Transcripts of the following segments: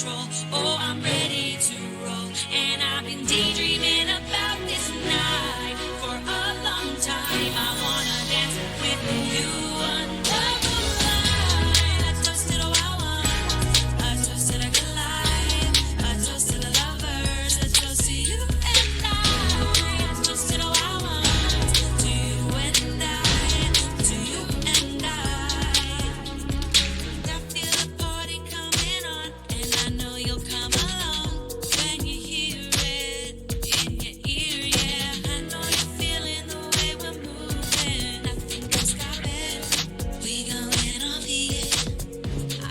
control. Oh, I'm ready to roll. And I've been daydreaming about this night for a long time. I wanna dance with you under the moonlight. I toasted a wild one. I toasted a good life. I toasted the lovers. I toasted you and I. I toasted a wild one. To you and I. To you and I. I feel the party coming on, and I know you'll come along when you hear it in your ear, yeah. I know you're feeling the way we're moving. Nothing can stop it. We going off here.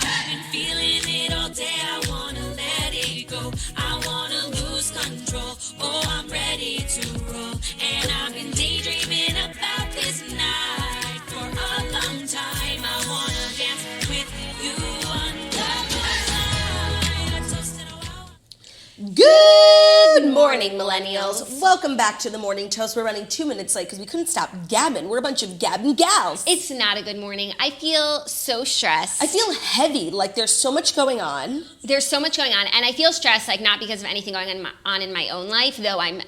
I've been feeling it all day. I wanna let it go. I wanna lose control. Oh, I'm ready to roll, and I've been daydreaming about this night for a long time. I wanna dance with you under the light. I toasted a wild. Good morning, millennials. Welcome back to the Morning Toast. We're running 2 minutes late because we couldn't stop gabbing. We're a bunch of gabbing gals. It's not a good morning. I feel so stressed. I feel heavy, like there's so much going on. There's so much going on, and I feel stressed, like not because of anything going on in my own life, though I'm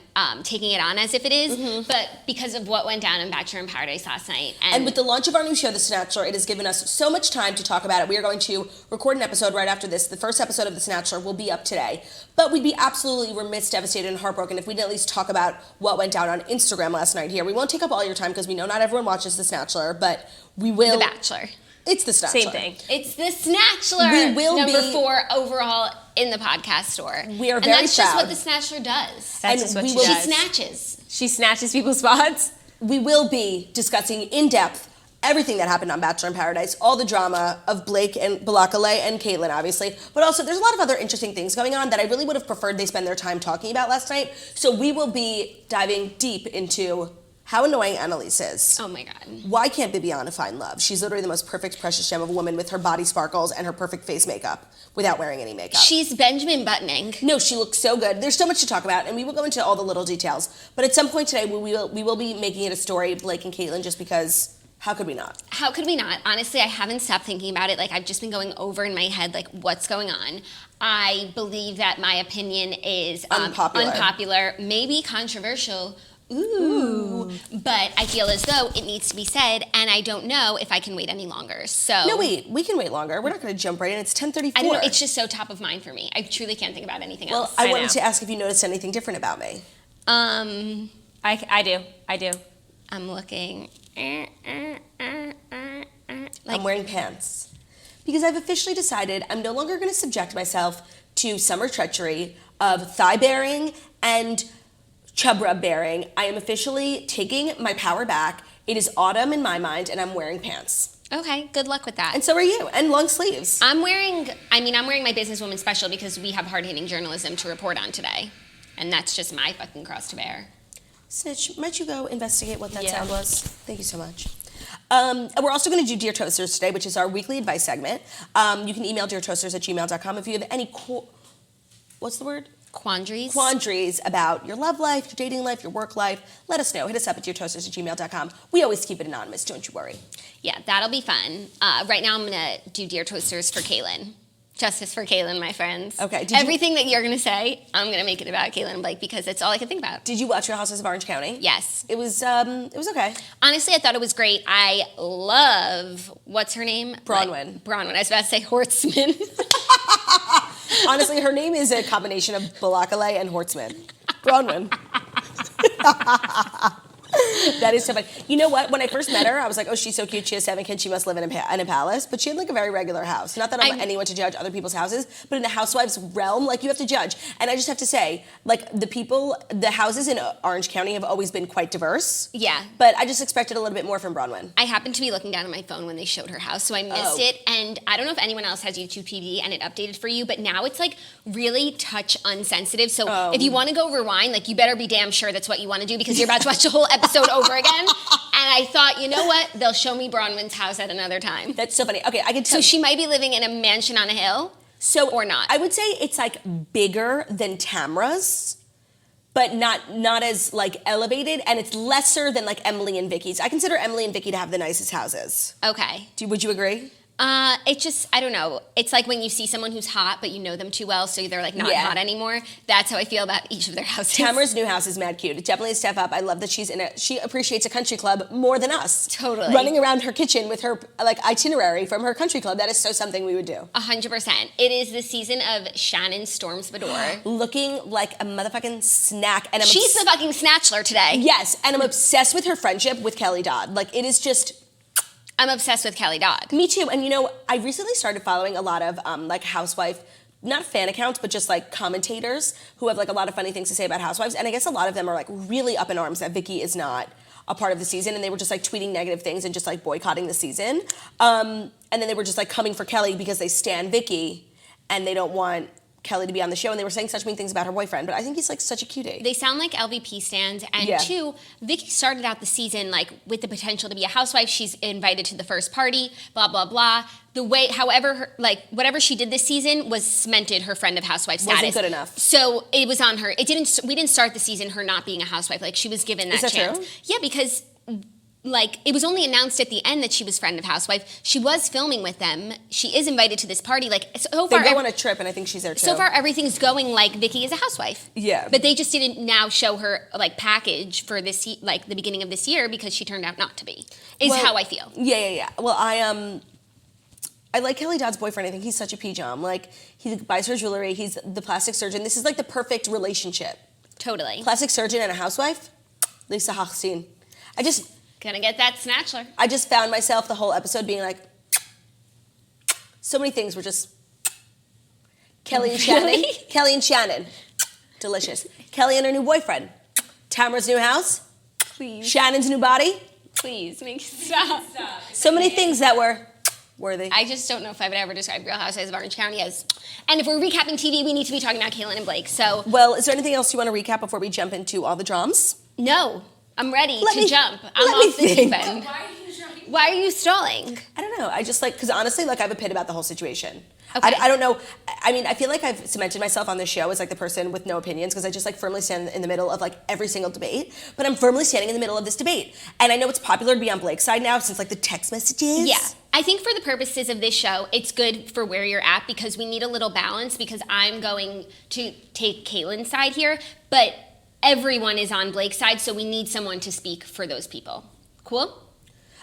taking it on as if it is, but because of what went down in Bachelor in Paradise last night. And with the launch of our new show, The Snatchler, it has given us so much time to talk about it. We are going to record an episode right after this. The first episode of The Snatchler will be up today. But we'd be absolutely remiss, devastated, and heartbroken if we didn't at least talk about what went down on Instagram last night here. We won't take up all your time because we know not everyone watches The Snatchler, but we will. The Bachelor. It's The Snatchler. Same thing. It's the Snatchler. We will number be 4 overall in the podcast store. We are and very that's proud. just what the Snatchler does. That's And just what we she will- She does. snatches. She snatches people's spots. We will be discussing in depth everything that happened on Bachelor in Paradise, all the drama of Blake and Bachelor and Caelynn, obviously, but also there's a lot of other interesting things going on that I really would have preferred they spend their time talking about last night. So we will be diving deep into how annoying Annalise is. Oh my God. Why can't Bibiana find love? She's literally the most perfect, precious gem of a woman with her body sparkles and her perfect face makeup without wearing any makeup. She's Benjamin Buttoning. No, she looks so good. There's so much to talk about, and we will go into all the little details. But at some point today, we will be making it a story, Blake and Caelynn, just because how could we not? How could we not? Honestly, I haven't stopped thinking about it. Like, I've just been going over in my head, like, what's going on. I believe that my opinion is unpopular, maybe controversial. Ooh. But I feel as though it needs to be said, and I don't know if I can wait any longer. So No, wait, we can wait longer. We're not going to jump right in. It's 10:34. I don't know. It's just so top of mind for me. I truly can't think about anything Well, else. I I wanted know. to ask if you noticed anything different about me. I do. I'm looking. I'm wearing pants. Because I've officially decided I'm no longer going to subject myself to summer treachery of thigh bearing and chub rub bearing. I am officially taking my power back. It is autumn in my mind, and I'm wearing pants. Okay, good luck with that. And so are you, and long sleeves. I'm wearing my businesswoman special because we have hard-hitting journalism to report on today. And that's just my fucking cross to bear. Snitch, might you go investigate what that Yeah. sound was? Thank you so much. We're also going to do Dear Toasters today, which is our weekly advice segment. You can email deartoasters@gmail.com if you have any what's the word? Quandaries. Quandaries about your love life, your dating life, your work life. Let us know. Hit us up at deartoasters@gmail.com. We always keep it anonymous, don't you worry. Yeah, that'll be fun. Right now I'm going to do Dear Toasters for Caelynn. Justice for Caelynn, my friends. Okay, Everything that you're going to say, I'm going to make it about Caelynn and Blake because it's all I can think about. Did you watch Real Housewives of Orange County? Yes. It was okay. Honestly, I thought it was great. I love, what's her name? Bronwyn. Bronwyn. I was about to say Hortsmann. Honestly, her name is a combination of Bachelor and Hortsmann. Bronwyn. That is so funny. You know what? When I first met her, I was like, oh, she's so cute. She has 7 kids. She must live in a palace. But she had like a very regular house. Not that I'm anyone to judge other people's houses, but in the housewives realm, like you have to judge. And I just have to say, like the houses in Orange County have always been quite diverse. Yeah. But I just expected a little bit more from Bronwyn. I happened to be looking down at my phone when they showed her house, so I missed it. And I don't know if anyone else has YouTube TV and it updated for you, but now it's like really touch unsensitive. So if you want to go rewind, like you better be damn sure that's what you want to do because you're about to watch the whole episode over again. And I thought, you know what? They'll show me Bronwyn's house at another time. That's so funny. Okay, I can tell. So she might be living in a mansion on a hill. Or not. I would say it's like bigger than Tamra's, but not as like elevated, and it's lesser than like Emily and Vicky's. I consider Emily and Vicky to have the nicest houses. Okay. Would you agree? It's just, I don't know. It's like when you see someone who's hot, but you know them too well, so they're like not Yeah. hot anymore. That's how I feel about each of their houses. Tamara's new house is mad cute. It's definitely a step up. I love that she's in it. She appreciates a country club more than us. Totally. Running around her kitchen with her like itinerary from her country club. That is so something we would do. 100%. It is the season of Shannon Storms Bedore. Looking like a motherfucking snack. And She's the fucking snatchler today. Yes, and I'm obsessed with her friendship with Kelly Dodd. Like, it is just... I'm obsessed with Kelly Dodd. Me too. And, you know, I recently started following a lot of, like, housewife, not fan accounts, but just, like, commentators who have, like, a lot of funny things to say about housewives. And I guess a lot of them are, like, really up in arms that Vicky is not a part of the season. And they were just, like, tweeting negative things and just, like, boycotting the season. And then they were just, like, coming for Kelly because they stan Vicky and they don't want Kelly to be on the show, and they were saying such mean things about her boyfriend, but I think he's like such a cutie. They sound like LVP stands, and Yeah. two, Vicky started out the season like with the potential to be a housewife. She's invited to the first party, blah blah blah. The way, however, whatever she did this season was cemented her friend of housewife status. Wasn't good enough. So it was on her. We didn't start the season her not being a housewife. Like she was given that, Is that chance. true? Yeah, because. Like, it was only announced at the end that she was friend of housewife. She was filming with them. She is invited to this party. Like, so They far, go on a trip, and I think she's there too. so far everything's going like Vicky is a housewife. Yeah. But they just didn't now show her like package for this like the beginning of this year because she turned out not to be. Is Well, how I feel. Yeah. Well, I like Kelly Dodd's boyfriend. I think he's such a pee-jam. Like, he buys her jewelry. He's the plastic surgeon. This is like the perfect relationship. Totally. Plastic surgeon and a housewife. Lisa Hochstein. Gonna get that snatchler. I just found myself the whole episode being like, so many things were just Kelly and Shannon. Really? Kelly and Shannon. Delicious. Kelly and her new boyfriend. Tamara's new house. Please. Shannon's new body. Please make stop. So many things that were worthy. I just don't know if I would ever describe Real Housewives of Orange County as. And if we're recapping TV, we need to be talking about Caelynn and Blake. So Well, is there anything else you want to recap before we jump into all the drums? no, I'm ready Let to me- jump. let I'm me off the deep think. end. Why are you stalling? I don't know. I just like, because honestly, like, I have a pit about the whole situation. Okay. I don't know. I mean, I feel like I've cemented myself on this show as like the person with no opinions because I just like firmly stand in the middle of like every single debate. But I'm firmly standing in the middle of this debate. And I know it's popular to be on Blake's side now since like the text messages. Yeah. I think for the purposes of this show, it's good for where you're at because we need a little balance because I'm going to take Caelynn's side here, but everyone is on Blake's side, so we need someone to speak for those people. Cool?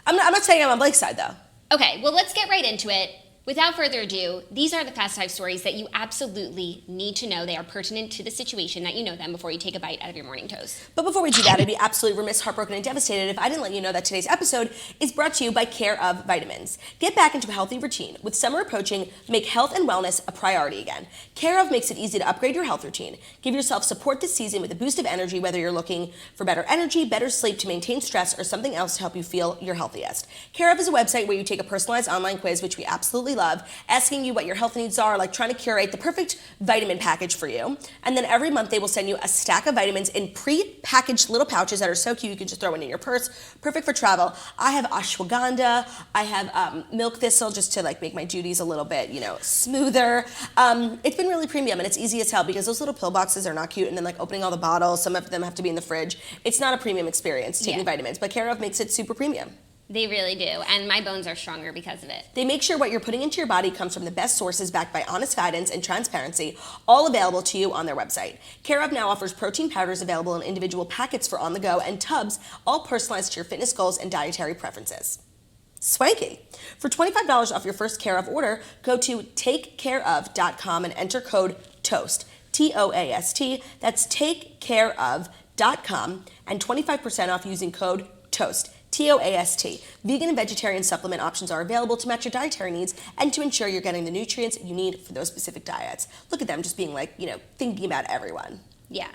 I'm not saying I'm on Blake's side though. Okay, well, let's get right into it. Without further ado, these are the Fast Five stories that you absolutely need to know. They are pertinent to the situation that you know them before you take a bite out of your morning toast. But before we do that, I'd be absolutely remiss, heartbroken, and devastated if I didn't let you know that today's episode is brought to you by Care of Vitamins. Get back into a healthy routine. With summer approaching, make health and wellness a priority again. Care of makes it easy to upgrade your health routine. Give yourself support this season with a boost of energy, whether you're looking for better energy, better sleep to maintain stress, or something else to help you feel your healthiest. Care of is a website where you take a personalized online quiz, which we absolutely love, asking you what your health needs are, like trying to curate the perfect vitamin package for you. And then every month they will send you a stack of vitamins in pre-packaged little pouches that are so cute you can just throw it in your purse. Perfect for travel. I have ashwagandha. I have milk thistle just to like make my duties a little bit, you know, smoother. It's been really premium and it's easy as hell because those little pill boxes are not cute. And then like opening all the bottles, some of them have to be in the fridge. It's not a premium experience taking Yeah. vitamins, but Care of makes it super premium. They really do, and my bones are stronger because of it. They make sure what you're putting into your body comes from the best sources backed by honest guidance and transparency, all available to you on their website. Care of now offers protein powders available in individual packets for on the go and tubs, all personalized to your fitness goals and dietary preferences. Swanky. For $25 off your first Care of order, go to takecareof.com and enter code TOAST, TOAST. That's takecareof.com and 25% off using code TOAST. TOAST. Vegan and vegetarian supplement options are available to match your dietary needs and to ensure you're getting the nutrients you need for those specific diets. Look at them just being like, you know, thinking about everyone. Yeah.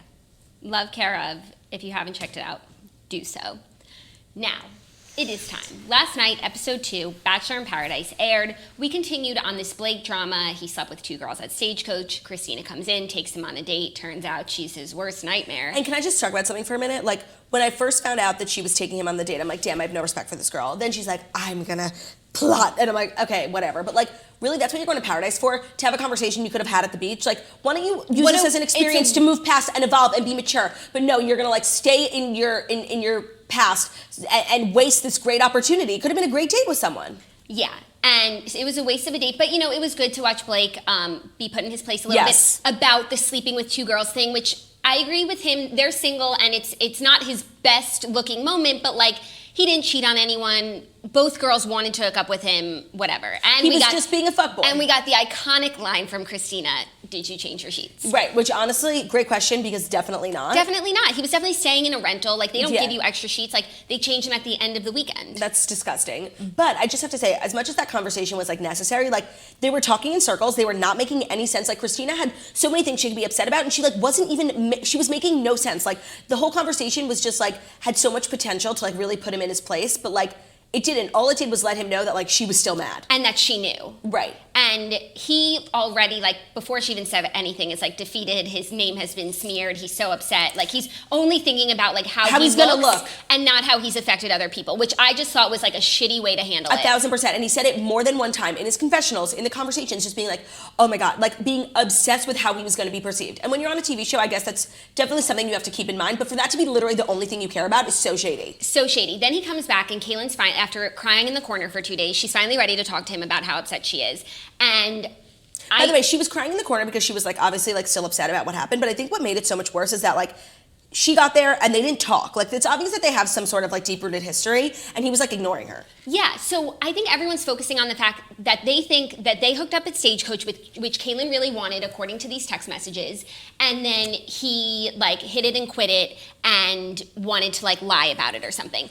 Love Care of. If you haven't checked it out, do so. Now, it is time. Last night, episode 2, Bachelor in Paradise, aired. We continued on this Blake drama. He slept with 2 girls at Stagecoach. Christina comes in, takes him on a date. Turns out she's his worst nightmare. And can I just talk about something for a minute? Like, when I first found out that she was taking him on the date, I'm like, damn, I have no respect for this girl. Then she's like, I'm gonna plot. And I'm like, okay, whatever. But like, really, that's what you're going to Paradise for? To have a conversation you could have had at the beach? Like, why don't you use this as an experience to move past and evolve and be mature? But no, you're gonna like stay in your past and waste this great opportunity. It could have been a great date with someone. Yeah. And it was a waste of a date, but it was good to watch Blake be put in his place a little bit about the sleeping with two girls thing, which I agree with him. They're single, and it's not his best looking moment, but like he didn't cheat on anyone. Both girls wanted to hook up with him, whatever. And he was just being a fuckboy. And we got the iconic line from Christina, "Did you change your sheets?" Right, which honestly, great question, because definitely not. Definitely not. He was definitely staying in a rental. Like, they don't give you extra sheets. Like, they change them at the end of the weekend. That's disgusting. But I just have to say, as much as that conversation was like necessary, like they were talking in circles. They were not making any sense. Like Christina had so many things she could be upset about, and she like wasn't even. She was making no sense. Like the whole conversation was just like had so much potential to like really put him in his place, but like it didn't. All it did was let him know that like she was still mad. And that she knew. Right. And he already, like, before she even said anything, is like defeated. His name has been smeared. He's so upset. Like, he's only thinking about like how he's gonna look and not how he's affected other people, which I just thought was like a shitty way to handle it. 1,000%. And he said it more than one time in his confessionals, in the conversations, just being like, oh my God, like being obsessed with how he was gonna be perceived. And when you're on a TV show, I guess that's definitely something you have to keep in mind. But for that to be literally the only thing you care about is so shady. So shady. Then he comes back, and Caelynn's fine after crying in the corner for 2 days. She's finally ready to talk to him about how upset she is. And by the way, she was crying in the corner because she was like obviously like still upset about what happened. But I think what made it so much worse is that like she got there and they didn't talk. Like it's obvious that they have some sort of like deep-rooted history, and he was like ignoring her. Yeah, so I think everyone's focusing on the fact that they think that they hooked up at Stagecoach, which Caelynn really wanted, according to these text messages, and then he like hit it and quit it and wanted to like lie about it or something.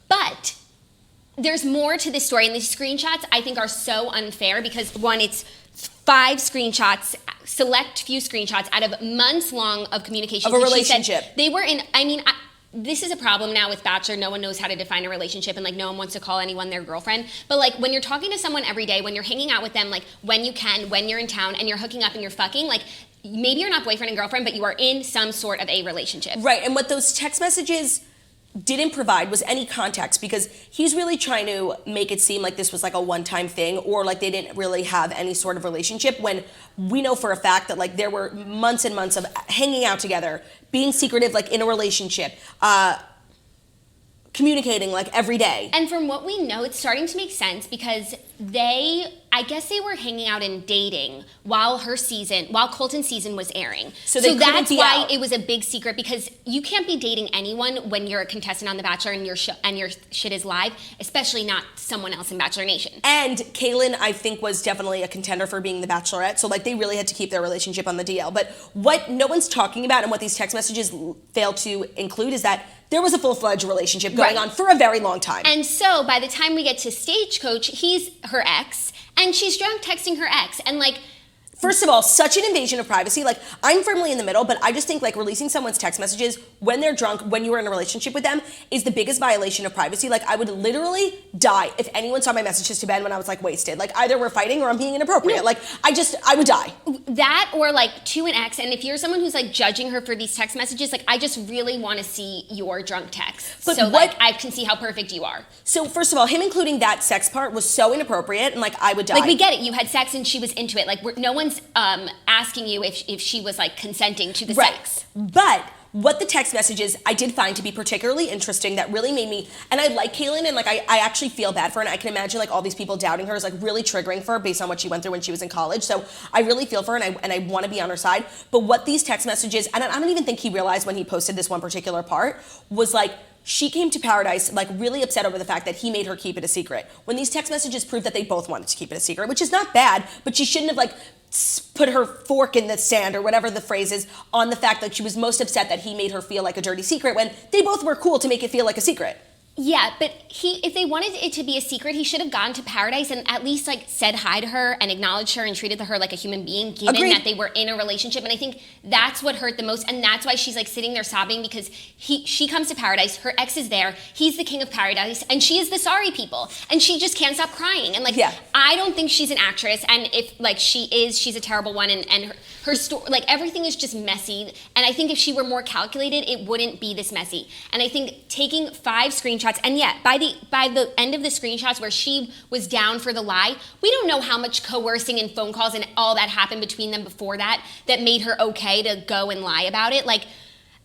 But there's more to this story, and these screenshots I think are so unfair because one, it's 5 screenshots, select few screenshots out of months long of communication. Of a relationship. They were in, this is a problem now with Bachelor. No one knows how to define a relationship, and like no one wants to call anyone their girlfriend. But like when you're talking to someone every day, when you're hanging out with them, like when you can, when you're in town and you're hooking up and you're fucking, like maybe you're not boyfriend and girlfriend, but you are in some sort of a relationship. Right, and what those text messages didn't provide was any context, because he's really trying to make it seem like this was like a one-time thing, or like they didn't really have any sort of relationship, when we know for a fact that like there were months and months of hanging out together, being secretive like in a relationship, communicating like every day. And from what we know, it's starting to make sense because I guess they were hanging out and dating while Colton's season was airing. So that's why it was a big secret, because you can't be dating anyone when you're a contestant on The Bachelor and your shit is live, especially not someone else in Bachelor Nation. And Caelynn, I think, was definitely a contender for being the Bachelorette, so like they really had to keep their relationship on the DL. But what no one's talking about and what these text messages fail to include is that there was a full-fledged relationship going on for a very long time. And so by the time we get to Stagecoach, he's her ex, and she's drunk texting her ex. And like, first of all, such an invasion of privacy. Like, I'm firmly in the middle, but I just think like releasing someone's text messages when they're drunk, when you were in a relationship with them, is the biggest violation of privacy. Like, I would literally die if anyone saw my messages to Ben when I was like wasted. Like, either we're fighting or I'm being inappropriate. No. Like, I would die. That, or like to an ex, and if you're someone who's like judging her for these text messages, like I just really want to see your drunk text. But so like I can see how perfect you are. So first of all, him including that sex part was so inappropriate, and like I would die. Like, we get it, you had sex and she was into it. Like no one's asking you if she was like consenting to the sex. But what the text messages I did find to be particularly interesting, that really made me, and I like Caelynn, and like I actually feel bad for her, and I can imagine like all these people doubting her is like really triggering for her based on what she went through when she was in college. So I really feel for her, and I want to be on her side. But what these text messages, and I don't even think he realized when he posted this one particular part, was like, she came to Paradise like really upset over the fact that he made her keep it a secret, when these text messages prove that they both wanted to keep it a secret, which is not bad, but she shouldn't have like put her fork in the sand, or whatever the phrase is, on the fact that she was most upset that he made her feel like a dirty secret, when they both were cool to make it feel like a secret. Yeah, but if they wanted it to be a secret, he should have gone to Paradise and at least like said hi to her and acknowledged her and treated her like a human being, given that they were in a relationship. And I think that's what hurt the most, and that's why she's like sitting there sobbing, because she comes to Paradise, her ex is there, he's the king of Paradise, and she is the sorry people, and she just can't stop crying. And like, I don't think she's an actress, and if like she is, she's a terrible one, and her story, like everything is just messy. And I think if she were more calculated, it wouldn't be this messy. And I think taking 5 screenshots, and by the end of the screenshots where she was down for the lie, we don't know how much coercing and phone calls and all that happened between them before that made her okay to go and lie about it. Like,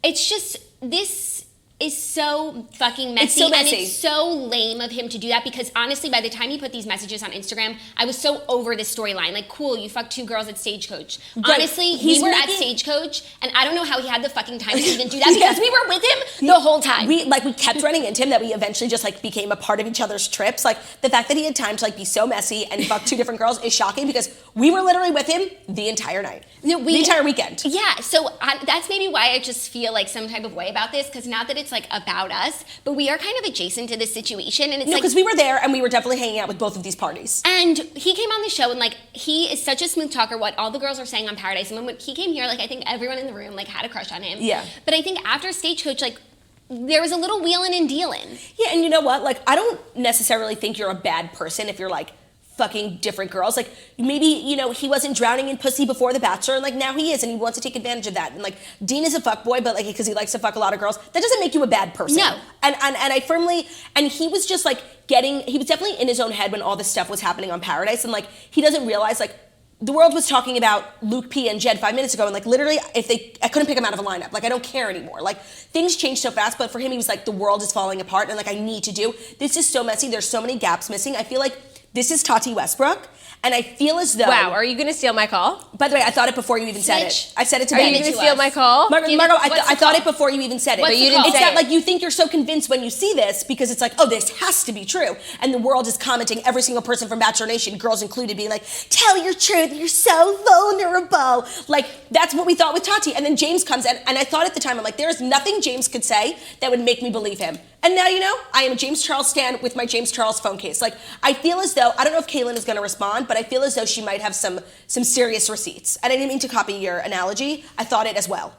it's just this. is so fucking messy. It's so messy. And it's so lame of him to do that because honestly, by the time he put these messages on Instagram, I was so over this storyline. Like, cool, you fucked 2 girls at Stagecoach. Right. Honestly, we were at Stagecoach, and I don't know how he had the fucking time to even do that because we were with him the whole time. We kept running into him that we eventually just like became a part of each other's trips. Like the fact that he had time to like be so messy and fuck 2 different girls is shocking because we were literally with him the entire night. The entire weekend. Yeah, so that's maybe why I just feel like some type of way about this because not that it's like about us, but we are kind of adjacent to this situation, and it's because we were there and we were definitely hanging out with both of these parties. And he came on the show and like he is such a smooth talker. What all the girls are saying on Paradise, and when he came here, like I think everyone in the room like had a crush on him. Yeah. But I think after Stagecoach, like there was a little wheeling and dealing. Yeah, and you know what? Like I don't necessarily think you're a bad person if you're like fucking different girls. Like maybe, you know, he wasn't drowning in pussy before The Bachelor and like now he is and he wants to take advantage of that. And like Dean is a fuckboy, but like because he likes to fuck a lot of girls, that doesn't make you a bad person. No. And I firmly, and he was just like he was definitely in his own head when all this stuff was happening on Paradise and like he doesn't realize like the world was talking about Luke P and Jed 5 minutes ago and like literally I couldn't pick them out of a lineup. Like I don't care anymore. Like things change so fast, but for him he was like the world is falling apart and like I need to do. This is so messy. There's so many gaps missing. I feel like this is Tati Westbrook, and I feel as though... Wow, are you going to steal my call? By the way, I thought it before you even said it. I said it to Ben. Ben. Are you going to steal my call? Margot, I thought it before you even said it. But you didn't it's say that it. like you think you're so convinced when you see this because it's like, oh, this has to be true. And the world is commenting, every single person from Bachelor Nation, girls included, being like, tell your truth, you're so vulnerable. Like, that's what we thought with Tati. And then James comes in, and I thought at the time, I'm like, there's nothing James could say that would make me believe him. And now, you know, I am a James Charles stan with my James Charles phone case. Like, I feel as though, I don't know if Caelynn is going to respond, but I feel as though she might have some serious receipts. And I didn't mean to copy your analogy. I thought it as well.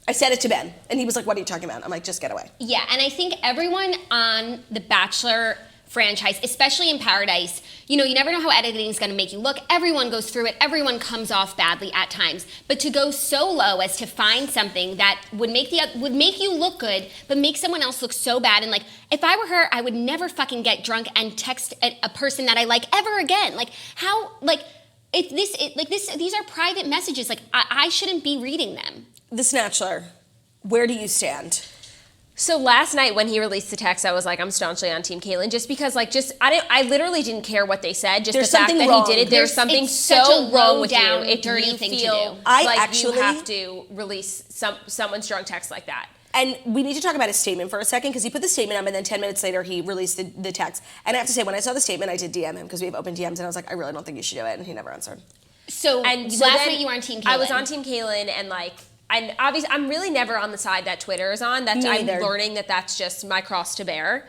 I said it to Ben, and he was like, what are you talking about? I'm like, just get away. Yeah, and I think everyone on the Bachelor franchise, especially in Paradise, you know, you never know how editing is going to make you look. Everyone goes through it. Everyone comes off badly at times. But to go so low as to find something that would make you look good, but make someone else look so bad. And like, if I were her, I would never fucking get drunk and text a person that I like ever again. Like, how, like, these are private messages. Like, I shouldn't be reading them. The Snatchler, where do you stand? So last night when he released the text, I was like, I'm staunchly on Team Caelynn, just because, like, I literally didn't care what they said. Just There's the fact something that wrong. he did it. There's something It's such so a wrong with you low-down, if dirty you thing to feel do. like you have to release someone's drunk text like that. And we need to talk about his statement for a second because he put the statement up and then 10 minutes later he released the text. And I have to say, when I saw the statement, I did DM him because we have open DMs and I was like, I really don't think you should do it. And he never answered. So last night you were on Team Caelynn. I was on Team Caelynn, and like, and obviously I'm really never on the side that Twitter is on. That's I'm learning that's just my cross to bear.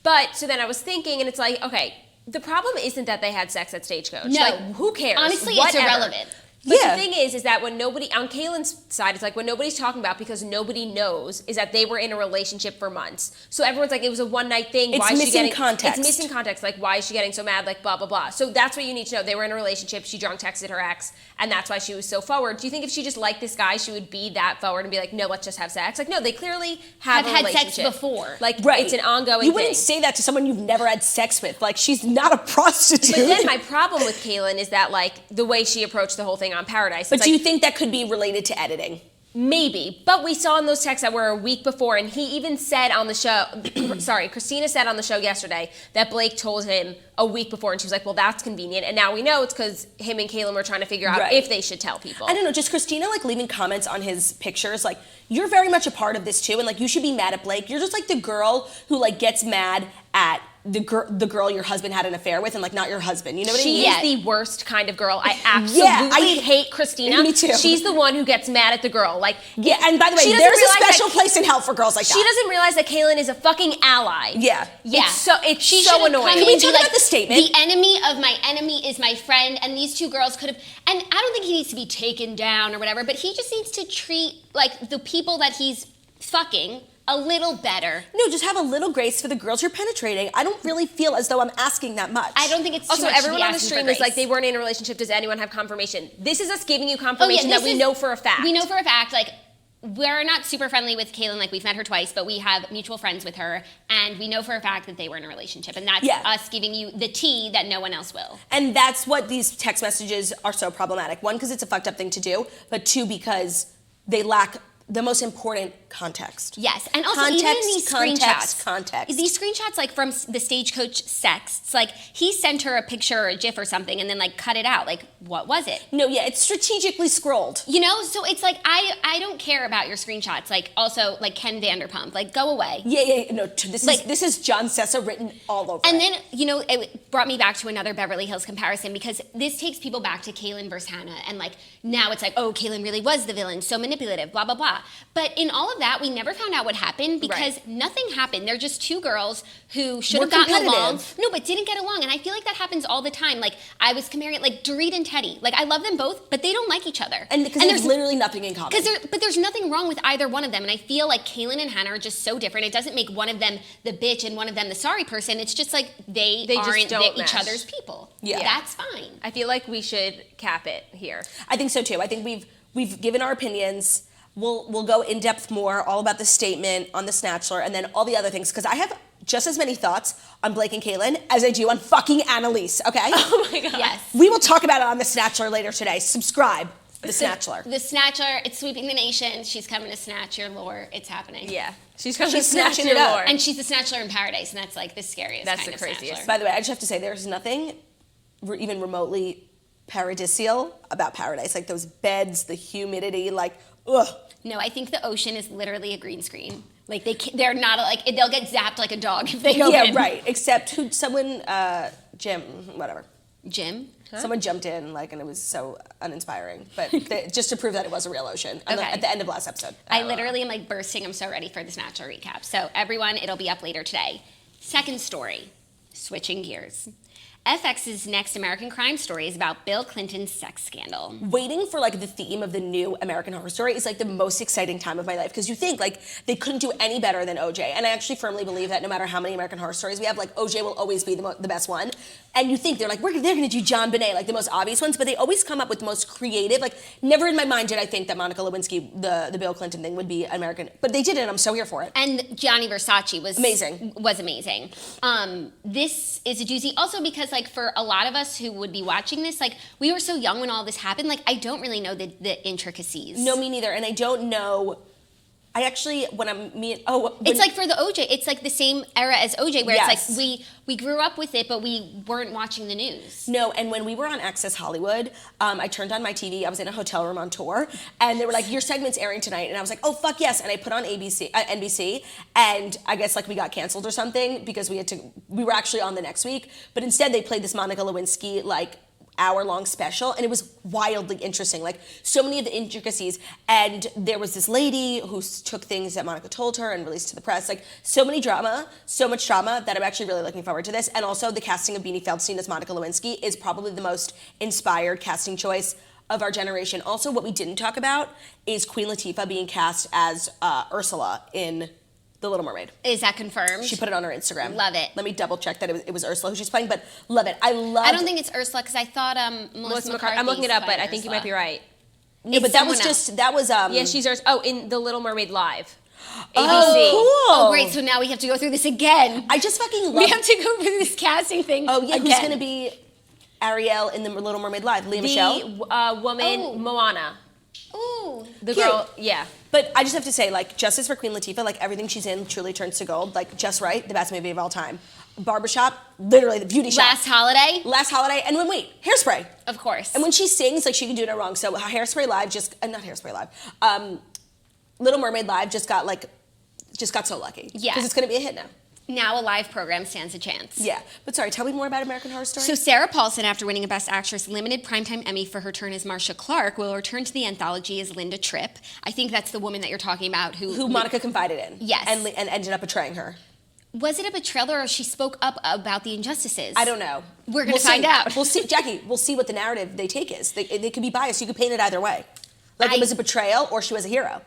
But so then I was thinking, and it's like, okay, the problem isn't that they had sex at Stagecoach. No. Like, who cares? Honestly, Whatever. it's irrelevant. But the thing is that when nobody, on Caelynn's side, it's like when nobody's talking about, because nobody knows, is that they were in a relationship for months. So everyone's like, it was a one-night thing. It's why is she missing getting context. It's missing context. Like, why is she getting so mad? Like, blah, blah, blah. So that's what you need to know. They were in a relationship. She drunk texted her ex, and that's why she was so forward. Do you think if she just liked this guy, she would be that forward and be like, no, let's just have sex? Like, no, they clearly have a had relationship. sex before. Like, Right. it's an ongoing You thing. wouldn't say that to someone you've never had sex with. Like, she's not a prostitute. But then my problem with Caelynn is that, like, the way she approached the whole thing on Paradise. But it's do like, you think that could be related to editing? Maybe, but we saw in those texts that were a week before, and he even said on the show, sorry, Christina said on the show yesterday that Blake told him a week before, and she was like, well, that's convenient. And now we know it's because him and Caelynn were trying to figure out Right. if they should tell people. I don't know, just Christina, like, leaving comments on his pictures, like, you're very much a part of this, too, and, like, you should be mad at Blake. You're just, like, the girl who, like, gets mad at the girl your husband had an affair with and, like, not your husband. You know what I mean? She is the worst kind of girl. I absolutely hate Christina. Me too. She's the one who gets mad at the girl. Like, Yeah, and by the way, she doesn't there's a realize special that- place in hell for girls like that. She doesn't realize that Caelynn is a fucking ally. Yeah. Yeah. It's She so should've annoying. come Can we in and talk be about the statement? The enemy of my enemy is my friend, and these two girls could have. And I don't think he needs to be taken down or whatever, but he just needs to treat like the people that he's fucking a little better. No, just have a little grace for the girls you're penetrating. I don't really feel as though I'm asking that much. I don't think it's too Also, much to everyone be on the asking stream for is like, grace. they weren't in a relationship. Does anyone have confirmation? This is us giving you Oh, confirmation yeah, that we know for a fact. We know for a fact, like, we're not super friendly with Caelynn, like, we've met her twice, but we have mutual friends with her, and we know for a fact that they were in a relationship, and that's us giving you the tea that no one else will. And that's what these text messages are so problematic. One, because it's a fucked up thing to do, but two, because they lack the most important context. Yes, and also even in these screenshots, context. these screenshots like from the Stagecoach sex, it's like he sent her a picture or a GIF or something and then like cut it out. Like, what was it? No, yeah, it's strategically scrolled. You know, so it's like I don't care about your screenshots. Like also like Ken Vanderpump, like go away. Yeah. No, this is John Sessa written all over. And then it brought me back to another Beverly Hills comparison because this takes people back to Caelynn versus Hannah, and like now it's like, oh, Caelynn really was the villain, so manipulative, blah blah blah. But in all of that, we never found out what happened because nothing happened. They're just two girls who should have gotten along. No, but didn't get along. And I feel like that happens all the time. Like I was comparing it like Dorit and Teddy. Like I love them both, but they don't like each other. And because there's literally nothing in common. But there's nothing wrong with either one of them. And I feel like Caelynn and Hannah are just so different. It doesn't make one of them the bitch and one of them the sorry person. It's just like they aren't each other's people. Yeah. That's fine. I feel like we should cap it here. I think so too. I think we've given our opinions. We'll go in depth more, all about the statement on the Snatchler, and then all the other things, because I have just as many thoughts on Blake and Caelynn as I do on fucking Annalise, okay? Oh my God. Yes. We will talk about it on the Snatchler later today. Subscribe. The Snatchler. The Snatchler, it's sweeping the nation. She's coming to snatch your lore. It's happening. Yeah. She's snatching snatching your it up. lore. And she's the Snatchler in paradise, and that's like the scariest That's kind the of craziest. Snatchler. By the way, I just have to say, there's nothing even remotely paradisial about paradise. Like those beds, the humidity, like, ugh. No, I think the ocean is literally a green screen. Like they're not like they'll get zapped like a dog if they go in. Yeah, right. Except Jim, whatever. Jim? Huh? Someone jumped in, like, and it was so uninspiring. But just to prove that it was a real ocean. Okay. At the end of last episode. I literally am like bursting. I'm so ready for the Snatcher recap. So everyone, it'll be up later today. Second story, switching gears. FX's next American Crime Story is about Bill Clinton's sex scandal. Waiting for like the theme of the new American Horror Story is like the most exciting time of my life, because you think like they couldn't do any better than OJ. And I actually firmly believe that no matter how many American Horror Stories we have, like OJ will always be the best one. And you think they're gonna do John Bonet, like the most obvious ones, but they always come up with the most creative. Like never in my mind did I think that Monica Lewinsky, the Bill Clinton thing, would be American, but they did it, and I'm so here for it. And Gianni Versace was amazing. This is a doozy, also because like for a lot of us who would be watching this, like we were so young when all this happened. Like I don't really know the intricacies. No, me neither, and I don't know. I actually, it's like for the OJ, it's like the same era as OJ, where Yes. it's like we grew up with it, but we weren't watching the news. No, and when we were on Access Hollywood, I turned on my TV. I was in a hotel room on tour, and they were like, "Your segment's airing tonight," and I was like, "Oh fuck yes!" And I put on NBC, and I guess like we got canceled or something because we were actually on the next week, but instead they played this Monica Lewinsky like hour-long special, and it was wildly interesting, like so many of the intricacies. And there was this lady who took things that Monica told her and released to the press, like so much drama that I'm actually really looking forward to this. And also the casting of Beanie Feldstein as Monica Lewinsky is probably the most inspired casting choice of our generation. Also, what we didn't talk about is Queen Latifah being cast as Ursula in The Little Mermaid. Is that confirmed? She put it on her Instagram. Love it. Let me double check that it was Ursula who she's playing, but love it. I don't think it's Ursula, because I thought Melissa McCarthy. I'm looking it up, but I think Ursula. you might be right. No, but that was Yeah, she's in The Little Mermaid Live. ABC. Oh, cool. Oh, great. So now we have to go through this again. I just fucking love We have to go through this casting thing who's again. going to be Ariel in The Little Mermaid Live? Lea Michele? Woman, Moana. Ooh. The Cute. girl, yeah. But I just have to say, like, justice for Queen Latifah, like, everything she's in truly turns to gold. Like, Just Right, the best movie of all time. Barbershop, literally the beauty shop. Last Holiday. And Hairspray. Of course. And when she sings, like, she can do no wrong. So Hairspray Live not Hairspray Live. Little Mermaid Live just got so lucky. Yeah. Because it's going to be a hit now. Now a live program stands a chance. Yeah. But sorry, tell me more about American Horror Story. So Sarah Paulson, after winning a Best Actress Limited Primetime Emmy for her turn as Marcia Clark, will return to the anthology as Linda Tripp. I think that's the woman that you're talking about who Monica confided in. Yes. And ended up betraying her. Was it a betrayal, or she spoke up about the injustices? I don't know. We're going to find out. We'll see, Jackie. We'll see what the narrative they take is. They could be biased. You could paint it either way. Like it was a betrayal, or she was a hero.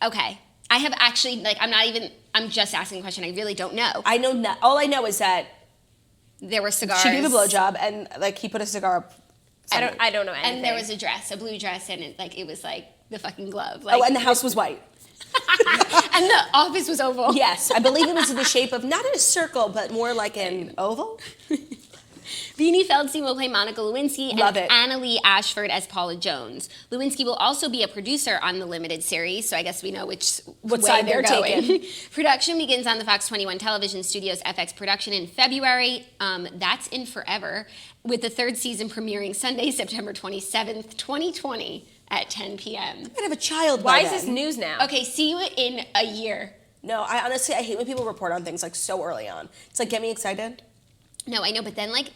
Okay. I have actually, like, I'm just asking a question. I really don't know. I know not. All I know is that there were cigars. she gave a blowjob, and like he put a cigar up. I don't know anything. And there was a blue dress, and it was like the fucking glove. Like, And the house was white. and the office was oval. Yes, I believe it was in the shape of not in a circle, but more like an oval. Beanie Feldstein will play Monica Lewinsky and Love it. Annalee Ashford as Paula Jones. Lewinsky will also be a producer on the limited series, so I guess we know what way side they're they're going. taking. Production begins on the Fox 21 Television Studios FX production in February. That's in forever, with the third season premiering Sunday, September 27th, 2020 at 10 p.m. I might have a child Why by is this then. news now? Okay, see you in a year. No, I honestly hate when people report on things like so early on. It's like, get me excited. No, I know, but then like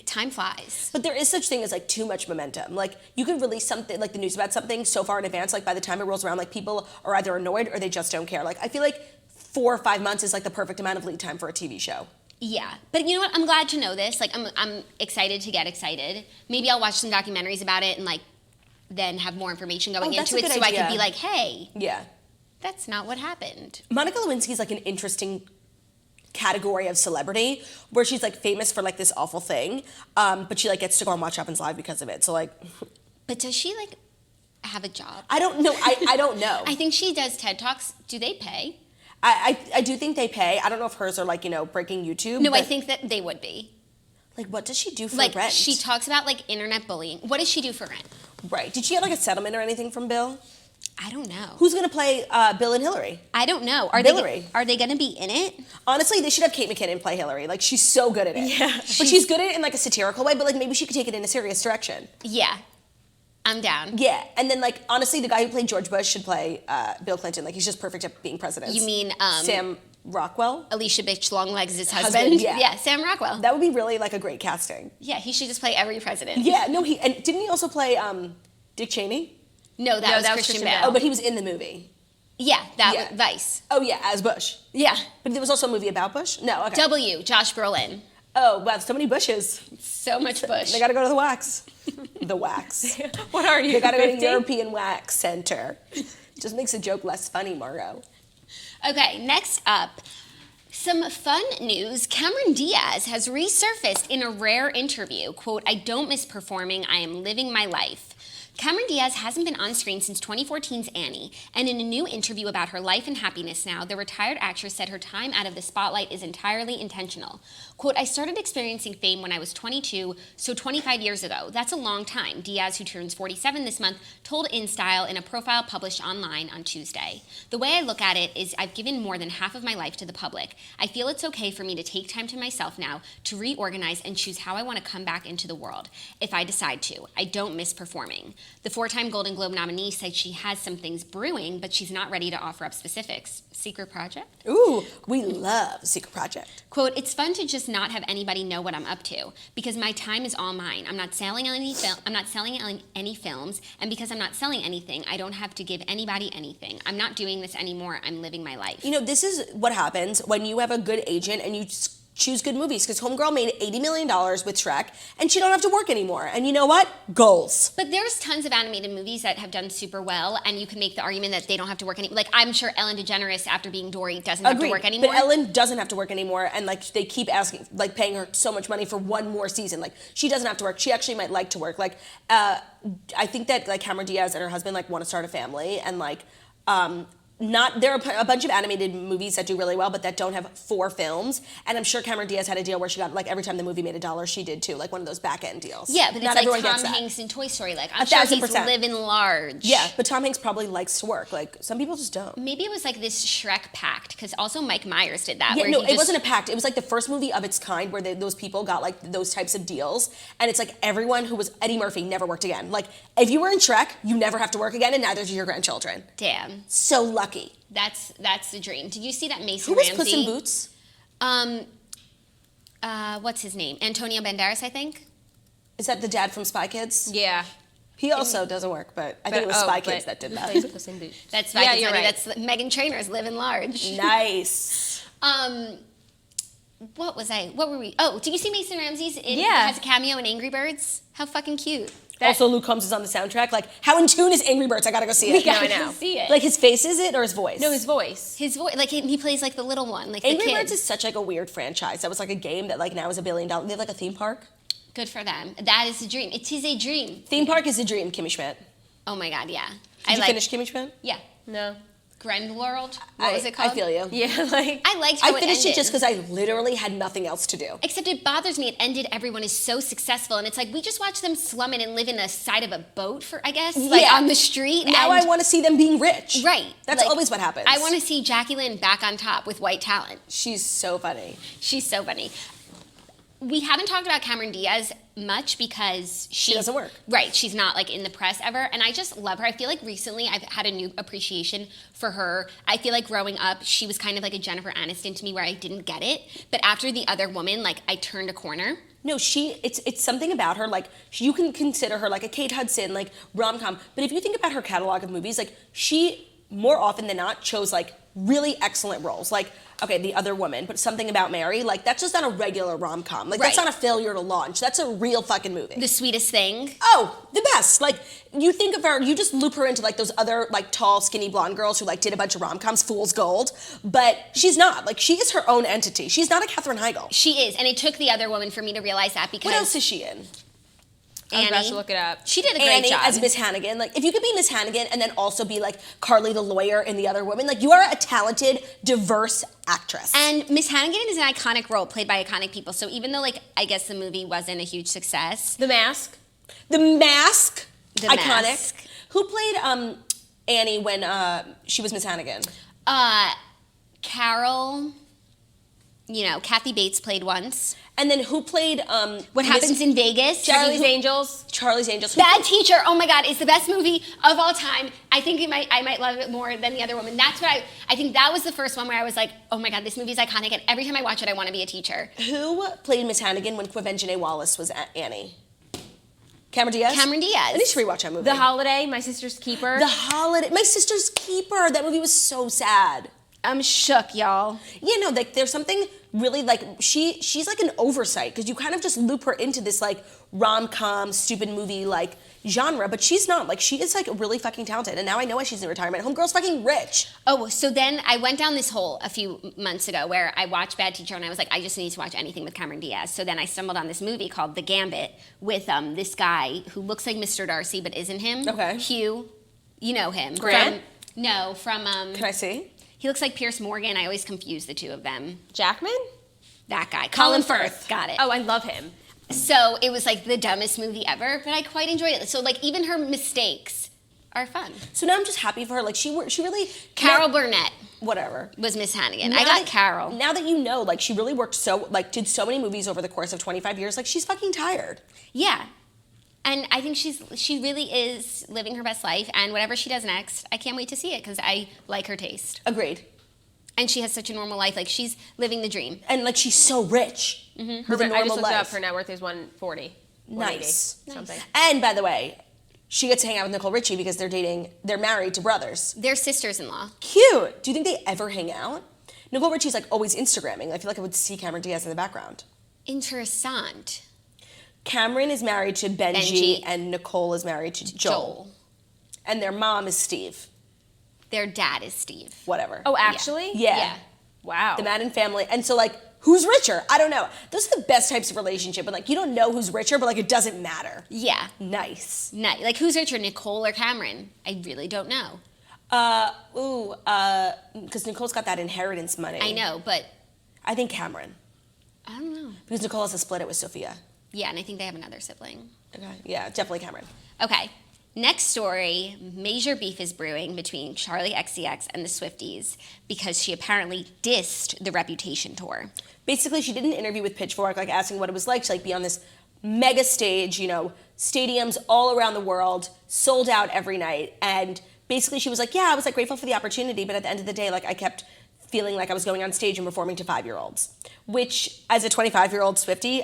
time flies. But there is such thing as like too much momentum. Like you can release something, like the news about something so far in advance, like by the time it rolls around, like people are either annoyed or they just don't care. Like I feel like 4 or 5 months is like the perfect amount of lead time for a TV show. Yeah, but you know what? I'm glad to know this. Like I'm excited to get excited. Maybe I'll watch some documentaries about it and like then have more information going that's into a it, good so I idea. could be like, hey, Yeah. that's not what happened. Monica Lewinsky's like an interesting category of celebrity where she's like famous for like this awful thing, but she like gets to go on Watch Happens Live because of it. So like, But does she like have a job? I don't know. I don't know. I think she does TED Talks. Do they pay? I do think they pay. I don't know if hers are like, breaking YouTube. No, I but, think that they would be. like, what does she do for Like rent? she talks about like internet bullying. What does she do for rent? Right. Did she get like a settlement or anything from Bill? I don't know. Who's gonna play Bill and Hillary? I don't know. Are Hillary. they going to be in it? Honestly, they should have Kate McKinnon play Hillary. Like, she's so good at it. Yeah. But she's good at it in like a satirical way, but like maybe she could take it in a serious direction. Yeah, I'm down. Yeah. And then like, honestly, the guy who played George Bush should play Bill Clinton. Like, he's just perfect at being president. You mean Sam Rockwell? Alicia Bitch Longlegs' Husband, husband? yeah. Sam Rockwell. That would be really like a great casting. Yeah, he should just play every president. Yeah, no, and didn't he also play Dick Cheney? No, that was Christian Bale. Oh, but he was in the movie. Yeah, that Yeah. was Vice. Oh yeah, as Bush. Yeah. But there was also a movie about Bush? No, okay. W, Josh Brolin. Oh, wow, so many Bushes. So much Bush. They gotta go to the wax. The wax. What are you? They gotta go to 50? European Wax Center. Just makes a joke less funny, Margot. Okay, next up, some fun news. Cameron Diaz has resurfaced in a rare interview. Quote, "I don't miss performing. I am living my life." Cameron Diaz hasn't been on screen since 2014's Annie, and in a new interview about her life and happiness now, the retired actress said her time out of the spotlight is entirely intentional. Quote, "I started experiencing fame when I was 22, so 25 years ago. That's a long time," Diaz, who turns 47 this month, told InStyle in a profile published online on Tuesday. "The way I look at it is I've given more than half of my life to the public. I feel it's okay for me to take time to myself now to reorganize and choose how I want to come back into the world, if I decide to. I don't miss performing." The 4-time Golden Globe nominee said she has some things brewing, but she's not ready to offer up specifics. Secret project? Ooh, we love Secret Project. Quote, "It's fun to just not have anybody know what I'm up to because my time is all mine. I'm not selling any films, and because I'm not selling anything, I don't have to give anybody anything. I'm not doing this anymore. I'm living my life." This is what happens when you have a good agent and you choose good movies, because Homegirl made $80 million with Shrek, and she don't have to work anymore. And you know what? Goals. But there's tons of animated movies that have done super well, and you can make the argument that they don't have to work anymore. Like, I'm sure Ellen DeGeneres, after being Dory, doesn't have to work anymore. But Ellen doesn't have to work anymore, and like they keep asking, like paying her so much money for one more season. Like, she doesn't have to work. She actually might like to work. Like, I think that like Cameron Diaz and her husband like want to start a family, and like there are a bunch of animated movies that do really well, but that don't have 4 films. And I'm sure Cameron Diaz had a deal where she got, like, every time the movie made $1, she did too, like one of those back end deals. Yeah, but not it's everyone like gets Tom that. Hanks in Toy Story. Like, I'm sure he's 1,000%. living large. Yeah, but Tom Hanks probably likes to work. Like, some people just don't. Maybe it was like this Shrek pact, because also Mike Myers did that. Yeah, where no, he it just, wasn't a pact. It was like the first movie of its kind where those people got like those types of deals. And it's like everyone who was Eddie Murphy never worked again. Like, if you were in Shrek, you never have to work again, and neither do your grandchildren. Damn. So lucky. That's the dream. Did you see that Mason Who was Ramsey? Puss in Boots? What's his name? Antonio Banderas, I think. Is that the dad from Spy Kids? Yeah. He also doesn't work, but I think it was Spy Kids that did who that. plays Puss in Boots? That's Yeah, Vikings, you're honey. right. That's Megan Trainor's living large. Nice. What were we? Oh, did you see Mason Ramsey's? Yeah. Has a cameo in Angry Birds. How fucking cute. Also, Luke Combs is on the soundtrack. Like, how in tune is Angry Birds? I gotta go see it. No, I I know. see it. Like, his face is it or his voice? No, his voice. His voice, like he plays like the little one, like Angry the kid. Birds is such like a weird franchise. That was like a game that like now is $1 billion. They have like a theme park. Good for them. That is a dream. It is a dream. Theme park is a dream, Kimmy Schmidt. Oh my god, yeah. Did you finish Kimmy Schmidt? Yeah. No. Grenworld? What was it called? I feel you. Yeah, like I liked how I finished it ended. just because I literally had nothing else to do. Except it bothers me. It ended. Everyone is so successful, and it's like we just watch them slum it and live in the side of a boat for, I guess, like Yeah. on the street. Now and, I want to see them being rich. right. That's like, always what happens. I want to see Caelynn back on top with white talent. She's so funny. She's so funny. We haven't talked about Cameron Diaz much because She doesn't work. Right, she's not like in the press ever, and I just love her. I feel like recently I've had a new appreciation for her. I feel like growing up, she was kind of like a Jennifer Aniston to me where I didn't get it, but after The Other Woman, like I turned a corner. No, it's something about her, like, you can consider her like a Kate Hudson, like, rom-com, but if you think about her catalog of movies, like, she, more often than not, chose, like, really excellent roles. Like, okay, The Other Woman, but Something About Mary, like, that's just not a regular rom-com. Like, that's Right. not a failure to launch. That's a real fucking movie. The Sweetest Thing. Oh, the best. Like, you think of her, you just loop her into, like, those other, like, tall, skinny blonde girls who, like, did a bunch of rom-coms, Fool's Gold, but she's not. Like, she is her own entity. She's not a Katherine Heigl. She is, and it took The Other Woman for me to realize that because What else is she in? I was about Annie, to look it up. she did a great Annie job. as Miss Hannigan. Like, if you could be Miss Hannigan and then also be like Carly the lawyer in The Other Woman, like, you are a talented, diverse actress. And Miss Hannigan is an iconic role played by iconic people. So even though, like, I guess the movie wasn't a huge success, The Mask. The Mask, The iconic. Mask. Who played Annie when she was Miss Hannigan? Carol, Kathy Bates played once. And then who played What Happens in Vegas? Charlie's Angels. Charlie's Angels. Bad Teacher. Oh my God, it's the best movie of all time. I think I might love it more than The Other Woman. That's what I think that was the first one where I was like, oh my God, this movie's iconic. And every time I watch it, I want to be a teacher. Who played Miss Hannigan when Quvenzhané Wallace was Annie? Cameron Diaz? Cameron Diaz. I need to rewatch that movie. The Holiday. My Sister's Keeper. The Holiday. My Sister's Keeper. That movie was so sad. I'm shook, y'all. Yeah, no, like, there's something really, like, she's like an oversight because you kind of just loop her into this, like, rom-com, stupid movie, like, genre, but she's not. Like, she is, like, really fucking talented, and now I know why she's in retirement. Homegirl's fucking rich. Oh, so then I went down this hole a few months ago where I watched Bad Teacher and I was like, I just need to watch anything with Cameron Diaz. So then I stumbled on this movie called The Gambit with this guy who looks like Mr. Darcy but isn't him. Okay. Hugh, you know him. Grant? From Can I see? he looks like Pierce Morgan. I always confuse the two of them. Jackman. That guy. Colin Firth. Got it. Oh, I love him. So it was like the dumbest movie ever, but I quite enjoyed it. So like even her mistakes are fun. So now I'm just happy for her. Like, she really... Carol Burnett Whatever. was Miss Hannigan. Now I got that- Carol. Now that you know, like, she really worked did so many movies over the course of 25 years, like, she's fucking tired. Yeah. And I think she really is living her best life, and whatever she does next, I can't wait to see it because I like her taste. Agreed. And she has such a normal life, like she's living the dream. And, like, she's so rich. Her, With a I normal just looked it up. life. Her net worth is 140. Nice. 180, something. And, by the way, she gets to hang out with Nicole Richie because they're married to brothers. They're sisters-in-law. Cute. Do you think they ever hang out? Nicole Richie's, like, always Instagramming. I feel like I would see Cameron Diaz in the background. Interessant. Cameron is married to Benji. And Nicole is married to Joel. And their mom is Steve. Their dad is Steve. Whatever. Oh, actually? Yeah. Wow. The Madden family. And so, like, who's richer? I don't know. Those are the best types of relationship. And, like, you don't know who's richer, but, like, it doesn't matter. Yeah. Nice. Like who's richer, Nicole or Cameron? I really don't know. Because Nicole's got that inheritance money. I know, but I think Cameron. I don't know. Because Nicole has to split it with Sophia. Yeah, and I think they have another sibling. Okay. Yeah, definitely Cameron. Okay. Next story, major beef is brewing between Charli XCX and the Swifties because she apparently dissed the Reputation tour. Basically, she did an interview with Pitchfork, like, asking what it was like to, like, be on this mega stage, stadiums all around the world, sold out every night. And basically she was like, yeah, I was, like, grateful for the opportunity, but at the end of the day, like, I kept feeling like I was going on stage and performing to 5-year-olds. Which, as a 25-year-old Swiftie,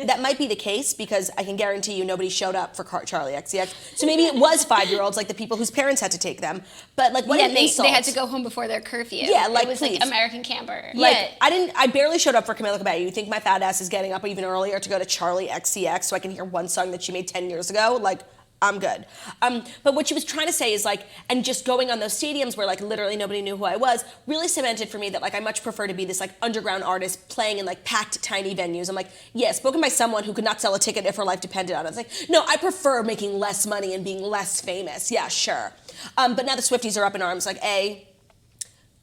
that might be the case because I can guarantee you nobody showed up for Charli XCX. So maybe it was 5-year-olds, like the people whose parents had to take them. But, like, what an insult. They had to go home before their curfew. Yeah, like, it was please. like American Camper. Like, Yeah. I barely showed up for Camila Cabello. You think my fat ass is getting up even earlier to go to Charli XCX so I can hear one song that she made 10 years ago? Like, I'm good. But what she was trying to say is, like, and just going on those stadiums where, like, literally nobody knew who I was really cemented for me that, like, I much prefer to be this, like, underground artist playing in, like, packed, tiny venues. I'm like, yeah, spoken by someone who could not sell a ticket if her life depended on it. It's like, no, I prefer making less money and being less famous. Yeah, sure. But now the Swifties are up in arms, like, A,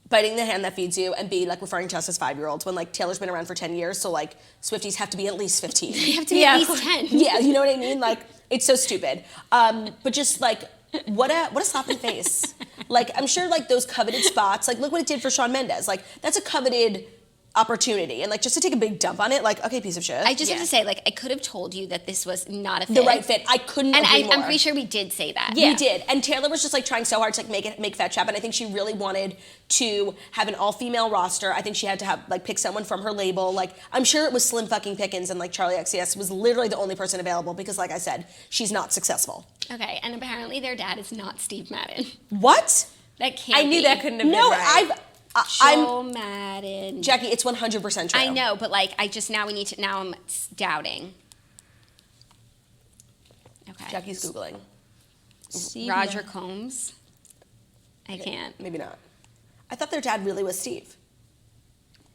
biting the hand that feeds you, and B, like referring to us as 5-year-olds when like Taylor's been around for 10 years, so like Swifties have to be at least 15. They have to be at least 10. Yeah, you know what I mean? Like, it's so stupid. But just like, what a slap in the face. Like, I'm sure like those coveted spots, like look what it did for Shawn Mendes. Like, that's a coveted opportunity, and like just to take a big dump on it, like, okay, piece of shit. I just have to say, like, I could have told you that this was not a fit. The right fit. I couldn't agree more. I'm pretty sure we did say that. We did. And Taylor was just like trying so hard to like make Fat Chap, and I think she really wanted to have an all-female roster. I think she had to have like pick someone from her label. Like, I'm sure it was slim fucking pickings, and like Charli XCX was literally the only person available because, like I said, she's not successful. Okay, and apparently their dad is not Steve Madden. What? That can't be. I knew that couldn't have been right. Joe Madden. Jackie, it's 100% true. I know, but like, now I'm doubting. Okay. Jackie's Googling. Roger Combs. I can't. Maybe not. I thought their dad really was Steve.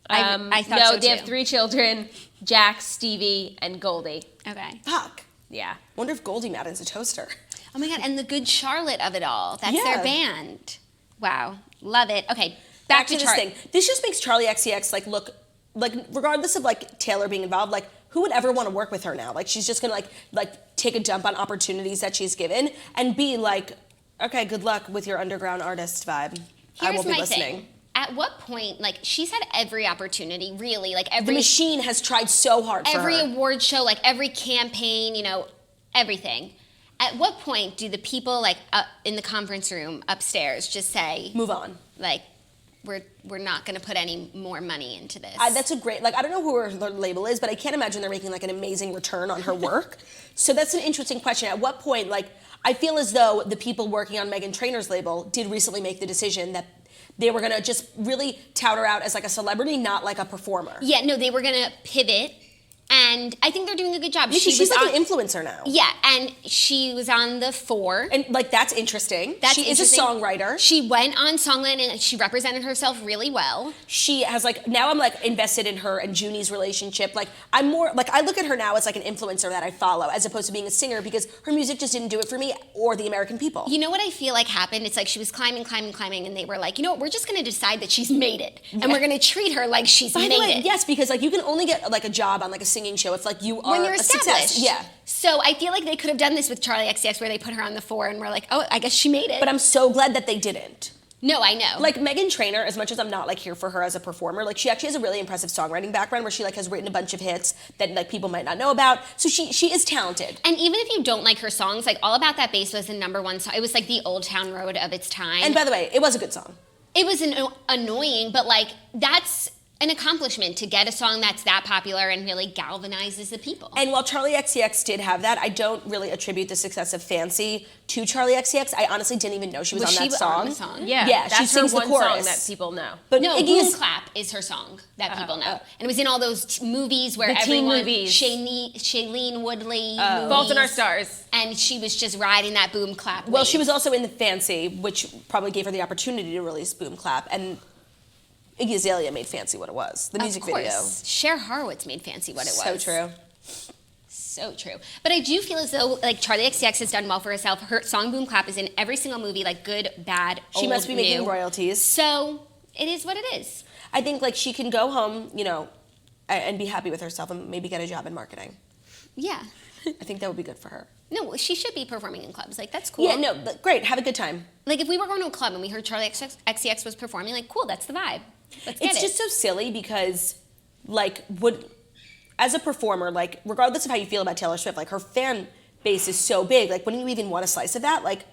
I thought no, so they too. have 3 children: Jack, Stevie, and Goldie. Okay. Fuck. Yeah. Wonder if Goldie Madden's a toaster. Oh my God, and the Good Charlotte of it all. That's Yeah. their band. Wow. Love it. Okay, Back to this thing. This just makes Charli XCX like look like, regardless of like Taylor being involved, like who would ever want to work with her now? Like, she's just gonna like take a dump on opportunities that she's given and be like, okay, good luck with your underground artist vibe. I won't be listening. Thing. At what point, like, she's had every opportunity, really, like The machine has tried so hard for every her. award show, like every campaign, you know, everything. At what point do the people like in the conference room upstairs just say, Move on. like, we're not going to put any more money into this? That's a great, like, I don't know who her label is, but I can't imagine they're making like an amazing return on her work. So that's an interesting question. At what point, like, I feel as though the people working on Meghan Trainor's label did recently make the decision that they were gonna just really tout her out as like a celebrity, not like a performer. Yeah, no, they were going to pivot. And I think they're doing a good job. She's like an influencer now. Yeah, and she was on the 4. And like, that's interesting. She is a songwriter. She went on Songland and she represented herself really well. She has like, now I'm like invested in her and Junie's relationship. Like, I'm more, like, I look at her now as like an influencer that I follow as opposed to being a singer because her music just didn't do it for me or the American people. You know what I feel like happened? It's like she was climbing, and they were like, you know what, we're just gonna decide that she's made it. And we're gonna treat her like she's made it. Yes, because like you can only get like a job on like a singing show if like you are when you're a established. success. Yeah. So I feel like they could have done this with Charli XCX where they put her on the 4 and we're like, oh, I guess she made it. But I'm so glad that they didn't. No, I know. Like Meghan Trainor, as much as I'm not like here for her as a performer, like she actually has a really impressive songwriting background where she like has written a bunch of hits that like people might not know about. So she is talented. And even if you don't like her songs, like All About That Bass was the #1 song. It was like the Old Town Road of its time. And by the way, it was a good song. It was annoying, but like that's an accomplishment to get a song that's that popular and really galvanizes the people. And while Charli XCX did have that, I don't really attribute the success of Fancy to Charli XCX. I honestly didn't even know she was on that song. On the song? Yeah, Yeah, that's she sings her the one chorus. song that people know. But No, Iggy Boom is, Clap is her song that people know. And it was in all those movies where The teen everyone, movies. Shailene Woodley movies. Fault in Our Stars. And she was just riding that Boom Clap well, wave. she was also in the Fancy, which probably gave her the opportunity to release Boom Clap. And Iggy Azalea made Fancy what it was. The music Of course. video. Cher Horowitz made Fancy what it was. So true. So true. But I do feel as though like Charli XCX has done well for herself. Her song Boom Clap is in every single movie, like good, bad, She old, must be making new. royalties. So it is what it is. I think like she can go home, you know, and be happy with herself and maybe get a job in marketing. Yeah. I think that would be good for her. No, she should be performing in clubs. Like, that's cool. Yeah, no, but great. Have a good time. Like, if we were going to a club and we heard Charli XCX was performing, like, cool, that's the vibe. Let's get It's it. just so silly because, like, as a performer, like, regardless of how you feel about Taylor Swift, like, her fan base is so big. Like, wouldn't you even want a slice of that? Like,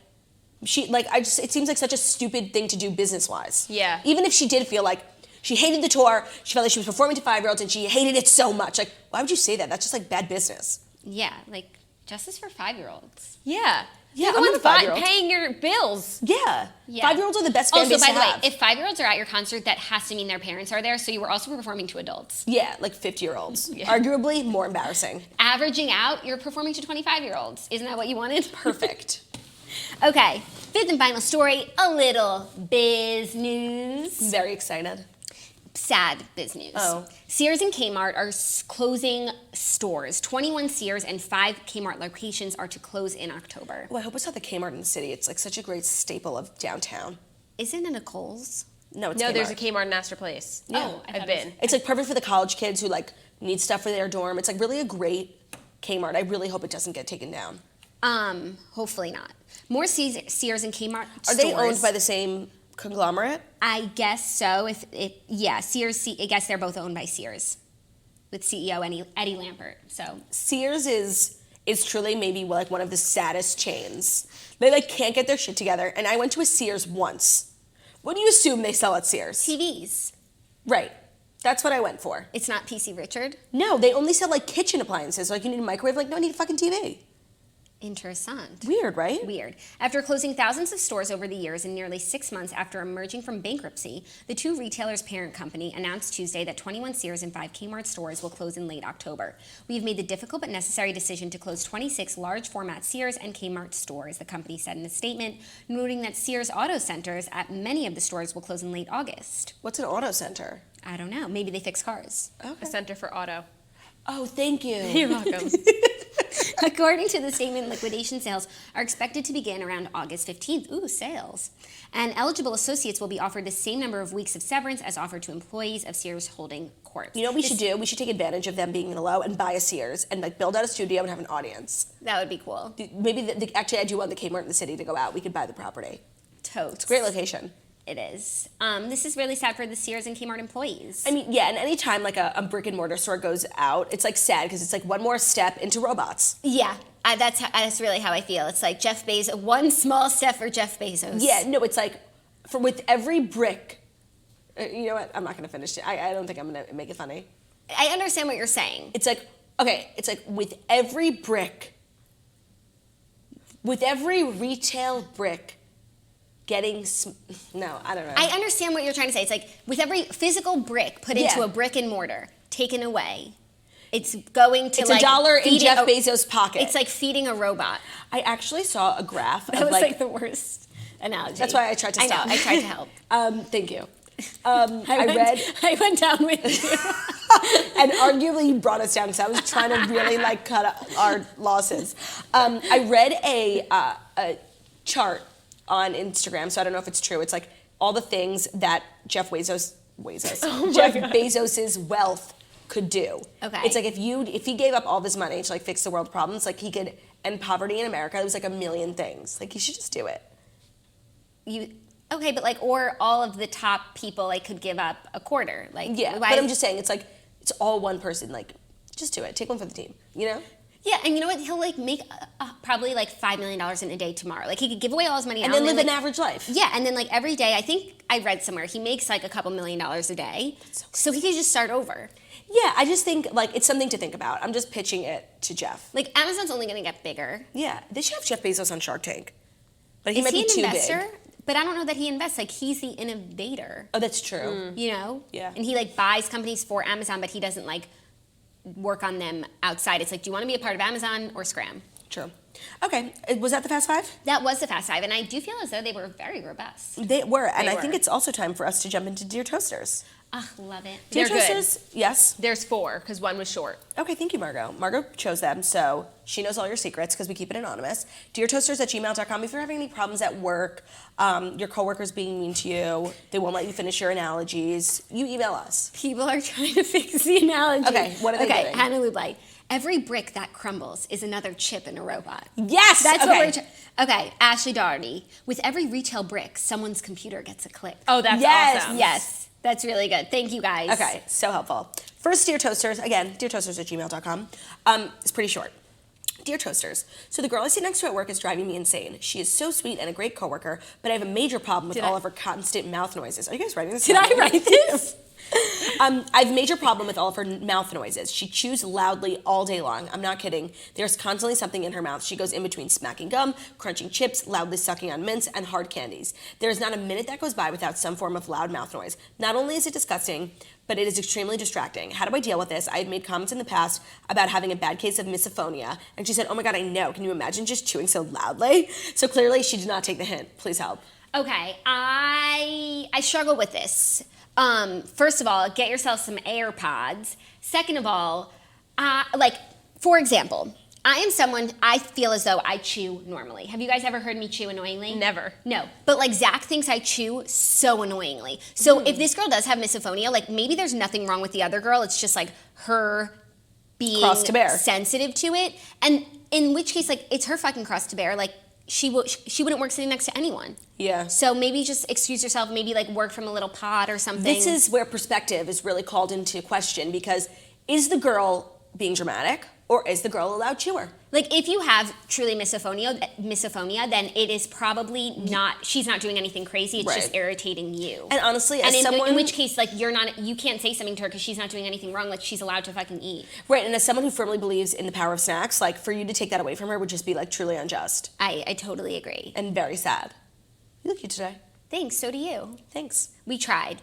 it seems like such a stupid thing to do business-wise. Yeah. Even if she did feel like she hated the tour, she felt like she was performing to 5-year-olds and she hated it so much. Like, why would you say that? That's just, like, bad business. Yeah, like, justice for 5-year-olds. Yeah. Yeah, You're the I'm one a 5-year-old. paying your bills. Yeah. Yeah. 5-year-olds are the best fan Also, base by to the way, have. if 5-year-olds are at your concert, that has to mean their parents are there, so you were also performing to adults. Yeah, like 50-year-olds. Arguably more embarrassing. Averaging out, you're performing to 25-year-olds. Isn't that what you wanted? Perfect. Okay, fifth and final story, a little biz news. Very excited. Sad biz news. Oh. Sears and Kmart are closing stores. 21 Sears and 5 Kmart locations are to close in October. Oh, I hope it's not the Kmart in the city. It's like such a great staple of downtown. Isn't it a Kohl's? No, it's No, Kmart. there's a Kmart in Astor Place. Yeah. Oh, I I've thought it was- been. It's like perfect for the college kids who like need stuff for their dorm. It's like really a great Kmart. I really hope it doesn't get taken down. Hopefully not. More Sears and Kmart Are stores. they owned by the same conglomerate? I guess so. Yeah, Sears. I guess they're both owned by Sears, with CEO Eddie Lampert. So Sears is truly maybe like one of the saddest chains. They like can't get their shit together. And I went to a Sears once. What do you assume they sell at Sears? TVs. Right. That's what I went for. It's not PC Richard. No, they only sell like kitchen appliances. Like you need a microwave. Like no, I need a fucking TV. Interessant. Weird, right? Weird. After closing thousands of stores over the years and nearly 6 months after emerging from bankruptcy, the two retailers' parent company announced Tuesday that 21 Sears and 5 Kmart stores will close in late October. We have made the difficult but necessary decision to close 26 large format Sears and Kmart stores, the company said in a statement, noting that Sears auto centers at many of the stores will close in late August. What's an auto center? I don't know. Maybe they fix cars. A center for auto. Oh, thank you. You're welcome. According to the statement, liquidation sales are expected to begin around August 15th. Ooh, sales. And eligible associates will be offered the same number of weeks of severance as offered to employees of Sears Holding Corp. You know what we should do? We should take advantage of them being low and buy a Sears and like build out a studio and have an audience. That would be cool. Maybe actually I do want the Kmart in the city to go out. We could buy the property. Totes. It's a great location. It is. This is really sad for the Sears and Kmart employees. I mean, yeah, and any time like a brick and mortar store goes out, it's like sad because it's like one more step into robots. Yeah, that's really how I feel. It's like Jeff Bezos, one small step for Jeff Bezos. Yeah, no, it's like with every brick. You know what? I'm not gonna finish it. I don't think I'm gonna make it funny. I understand what you're saying. It's like okay, it's like with every brick, with every retail brick. No, I don't know. I understand what you're trying to say. It's like with every physical brick put into Yeah. a brick and mortar, taken away, it's going to It's like $1 in feeding Jeff Bezos' pocket. It's like feeding a robot. I actually saw a graph That of was like the worst analogy. That's why I tried to stop. I know, I tried to help. Thank you. I went down with you. and arguably you brought us down because I was trying to really like cut our losses. I read a chart on Instagram, so I don't know if it's true. It's like all the things that Jeff Bezos' wealth could do. Okay. It's like if he gave up all this money to like fix the world problems, like he could end poverty in America. It was like a million things. Like he should just do it. Okay, but like, or all of the top people like could give up a quarter. Like, Yeah, why- but I'm just saying it's like it's all one person. Like just do it. Take one for the team. You know. Yeah, and you know what? He'll like make probably like $5 million in a day tomorrow. Like he could give away all his money And now then live like, an average life. Yeah, and then like every day, I think I read somewhere he makes like a couple $1 million a day. So he could just start over. Yeah, I just think like it's something to think about. I'm just pitching it to Jeff. Like Amazon's only going to get bigger. Yeah, they should have Jeff Bezos on Shark Tank, but he Is might he be an too investor? big. But I don't know that he invests. Like he's the innovator. Oh, that's true. You know? Yeah. And he like buys companies for Amazon, but he doesn't like work on them outside. It's like, do you want to be a part of Amazon or Scram? True. Okay, was that the Fast Five? That was the Fast Five, and I do feel as though they were very robust. They were, and They I think were. it's also time for us to jump into Dear Toasters. Ah, love it. Dear They're good. Toasters, yes. There's 4 because one was short. Okay, thank you, Margot. Margot chose them, so she knows all your secrets because we keep it anonymous. DearToasters@gmail.com. If you're having any problems at work, your coworkers being mean to you, they won't let you finish your analogies, you email us. People are trying to fix the analogy. Okay, what are they doing? Hannah Lublite. Every brick that crumbles is another chip in a robot. Yes! That's okay. what we're Okay, Ashley Doherty. With every retail brick, someone's computer gets a click. Oh, that's Yes. awesome. Yes, that's really good. Thank you guys. Okay, so helpful. First, Dear Toasters, again, deartoasters@gmail.com. It's pretty short. Dear Toasters, so the girl I sit next to at work is driving me insane. She is so sweet and a great coworker, but I have a major problem with all of her constant mouth noises. Are you guys writing this? Did I write this? I have a major problem with all of her mouth noises. She chews loudly all day long. I'm not kidding. There's constantly something in her mouth. She goes in between smacking gum, crunching chips, loudly sucking on mints, and hard candies. There is not a minute that goes by without some form of loud mouth noise. Not only is it disgusting, but it is extremely distracting. How do I deal with this? I have made comments in the past about having a bad case of misophonia, and she said, oh my God, I know. Can you imagine just chewing so loudly? So clearly she did not take the hint. Please help. Okay, I struggle with this. First of all, get yourself some AirPods. Second of all, like, for example, I am someone, I feel as though I chew normally. Have you guys ever heard me chew annoyingly? Never. No. But like Zach thinks I chew so annoyingly. So if this girl does have misophonia, like maybe there's nothing wrong with the other girl. It's just like her being cross to bear. sensitive to it. And in which case, like it's her fucking cross to bear. Like she wouldn't work sitting next to anyone. Yeah. So maybe just excuse yourself, maybe like work from a little pod or something. This is where perspective is really called into question, because is the girl being dramatic or is the girl a loud chewer? Like if you have truly misophonia, then it is probably not, she's not doing anything crazy, it's just irritating you. And honestly, as and someone... in which case, like you can't say something to her because she's not doing anything wrong, like she's allowed to fucking eat. Right, and as someone who firmly believes in the power of snacks, like for you to take that away from her would just be like truly unjust. I totally agree. And very sad. You look cute today. Thanks, so do you. Thanks. We tried.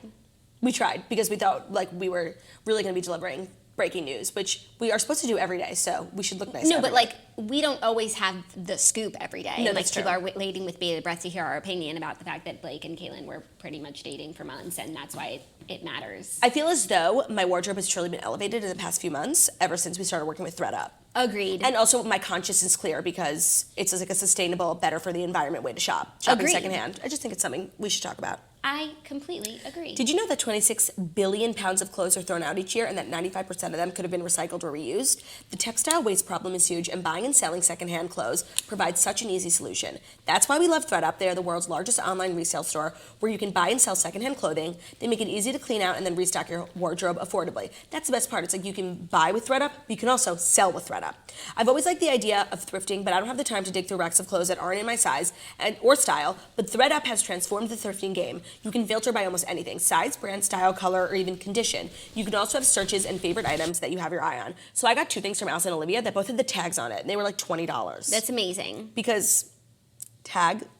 We tried because we thought like we were really going to be delivering breaking news, which we are supposed to do every day, so we should look nice. No, but like we don't always have the scoop every day. No, and, that's like true. people are waiting with bated breath to hear our opinion about the fact that Blake and Caelynn were pretty much dating for months, and that's why it matters. I feel as though my wardrobe has truly been elevated in the past few months, ever since we started working with ThredUp. Agreed. And also my conscience is clear because it's like a sustainable, better for the environment way to shop. Shopping Agreed. secondhand. I just think it's something we should talk about. I completely agree. Did you know that 26 billion pounds of clothes are thrown out each year and that 95% of them could have been recycled or reused? The textile waste problem is huge, and buying and selling secondhand clothes provides such an easy solution. That's why we love ThredUp. They are the world's largest online resale store where you can buy and sell secondhand clothing. They make it easy to clean out and then restock your wardrobe affordably. That's the best part. It's like you can buy with ThredUp, but you can also sell with ThredUp. I've always liked the idea of thrifting, but I don't have the time to dig through racks of clothes that aren't in my size or style, but ThredUp has transformed the thrifting game. You can filter by almost anything: size, brand, style, color, or even condition. You can also have searches and favorite items that you have your eye on. So I got two things from Alice and Olivia that both had the tags on it, and they were like $20. That's amazing. Because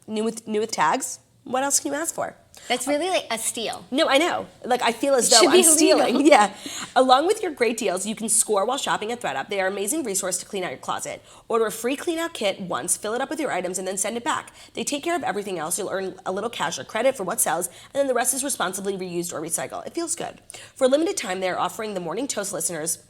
new with tags, what else can you ask for? That's really like a steal. No, I know. Like, I feel as though Should be I'm stealing. illegal. Yeah. Along with your great deals, you can score while shopping at ThredUp. They are an amazing resource to clean out your closet. Order a free clean out kit once, fill it up with your items, and then send it back. They take care of everything else. You'll earn a little cash or credit for what sells, and then the rest is responsibly reused or recycled. It feels good. For a limited time, they are offering the Morning Toast listeners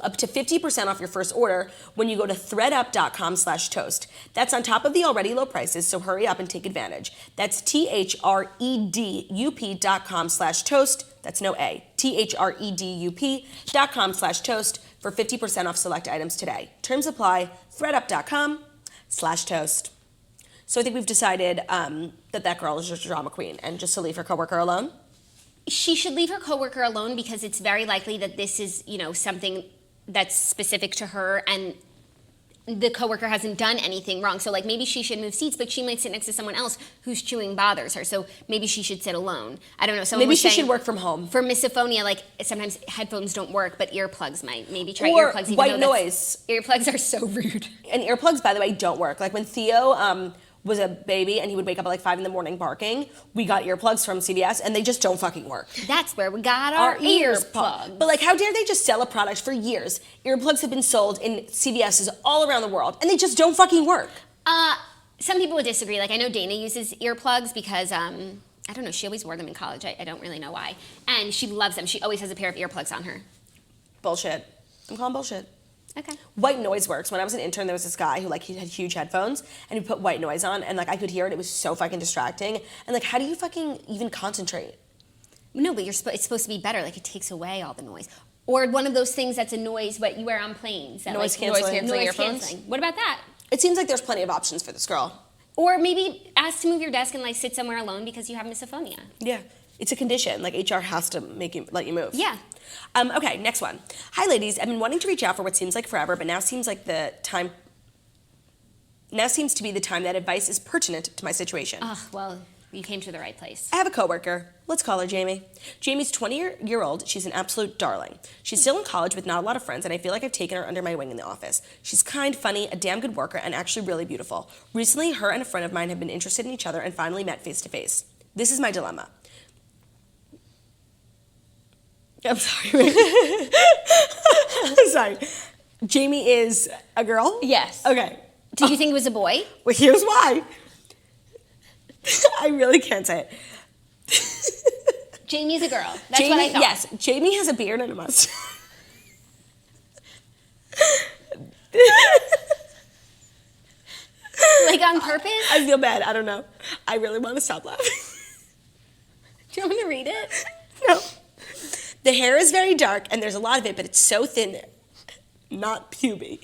up to 50% off your first order when you go to thredup.com/toast. That's on top of the already low prices, so hurry up and take advantage. That's thredup.com/toast. That's no A. thredup.com/toast for 50% off select items today. Terms apply. thredup.com/toast. So I think we've decided that girl is just a drama queen, and just to leave her coworker alone. She should leave her coworker alone because it's very likely that this is, something that's specific to her, and the coworker hasn't done anything wrong. So like maybe she should move seats, but she might sit next to someone else whose chewing bothers her. So maybe she should sit alone. I don't know. Maybe she should work from home. For misophonia, like sometimes headphones don't work, but earplugs might. Maybe try or earplugs. Even white though noise. Earplugs are so rude. And earplugs, by the way, don't work. Like when Theo was a baby and he would wake up at like 5 a.m. barking, we got earplugs from CVS and they just don't fucking work. That's where we got our ears earplugs. But like, how dare they just sell a product for years? Earplugs have been sold in CVS's all around the world and they just don't fucking work. Some people would disagree. Like I know Dana uses earplugs because I don't know, she always wore them in college. I don't really know why. And she loves them. She always has a pair of earplugs on her. Bullshit. I'm calling bullshit. Okay. White noise works. When I was an intern, there was this guy who he had huge headphones and he put white noise on and I could hear it. It was so fucking distracting. And how do you fucking even concentrate? No, but it's supposed to be better. Like it takes away all the noise. Or one of those things that's a noise what you wear on planes. That, Noise canceling earphones? canceling. What about that? It seems like there's plenty of options for this girl. Or maybe ask to move your desk and sit somewhere alone because you have misophonia. Yeah. It's a condition. HR has to let you move. Yeah. Okay, next one. Hi, ladies. I've been wanting to reach out for what seems like forever, but now seems to be the time that advice is pertinent to my situation. Well, you came to the right place. I have a coworker. Let's call her Jamie. Jamie's 20-year-old. She's an absolute darling. She's still in college with not a lot of friends, and I feel like I've taken her under my wing in the office. She's kind, funny, a damn good worker, and actually really beautiful. Recently, her and a friend of mine have been interested in each other and finally met face to face. This is my dilemma. I'm sorry. I'm sorry. Jamie is a girl? Yes. Okay. Did you think it was a boy? Well, here's why. I really can't say it. Jamie's a girl. That's what I thought. Yes, Jamie has a beard and a mustache. Like on purpose? I feel bad. I don't know. I really want to stop laughing. Do you want me to read it? No. The hair is very dark, and there's a lot of it, but it's so thin, not puby.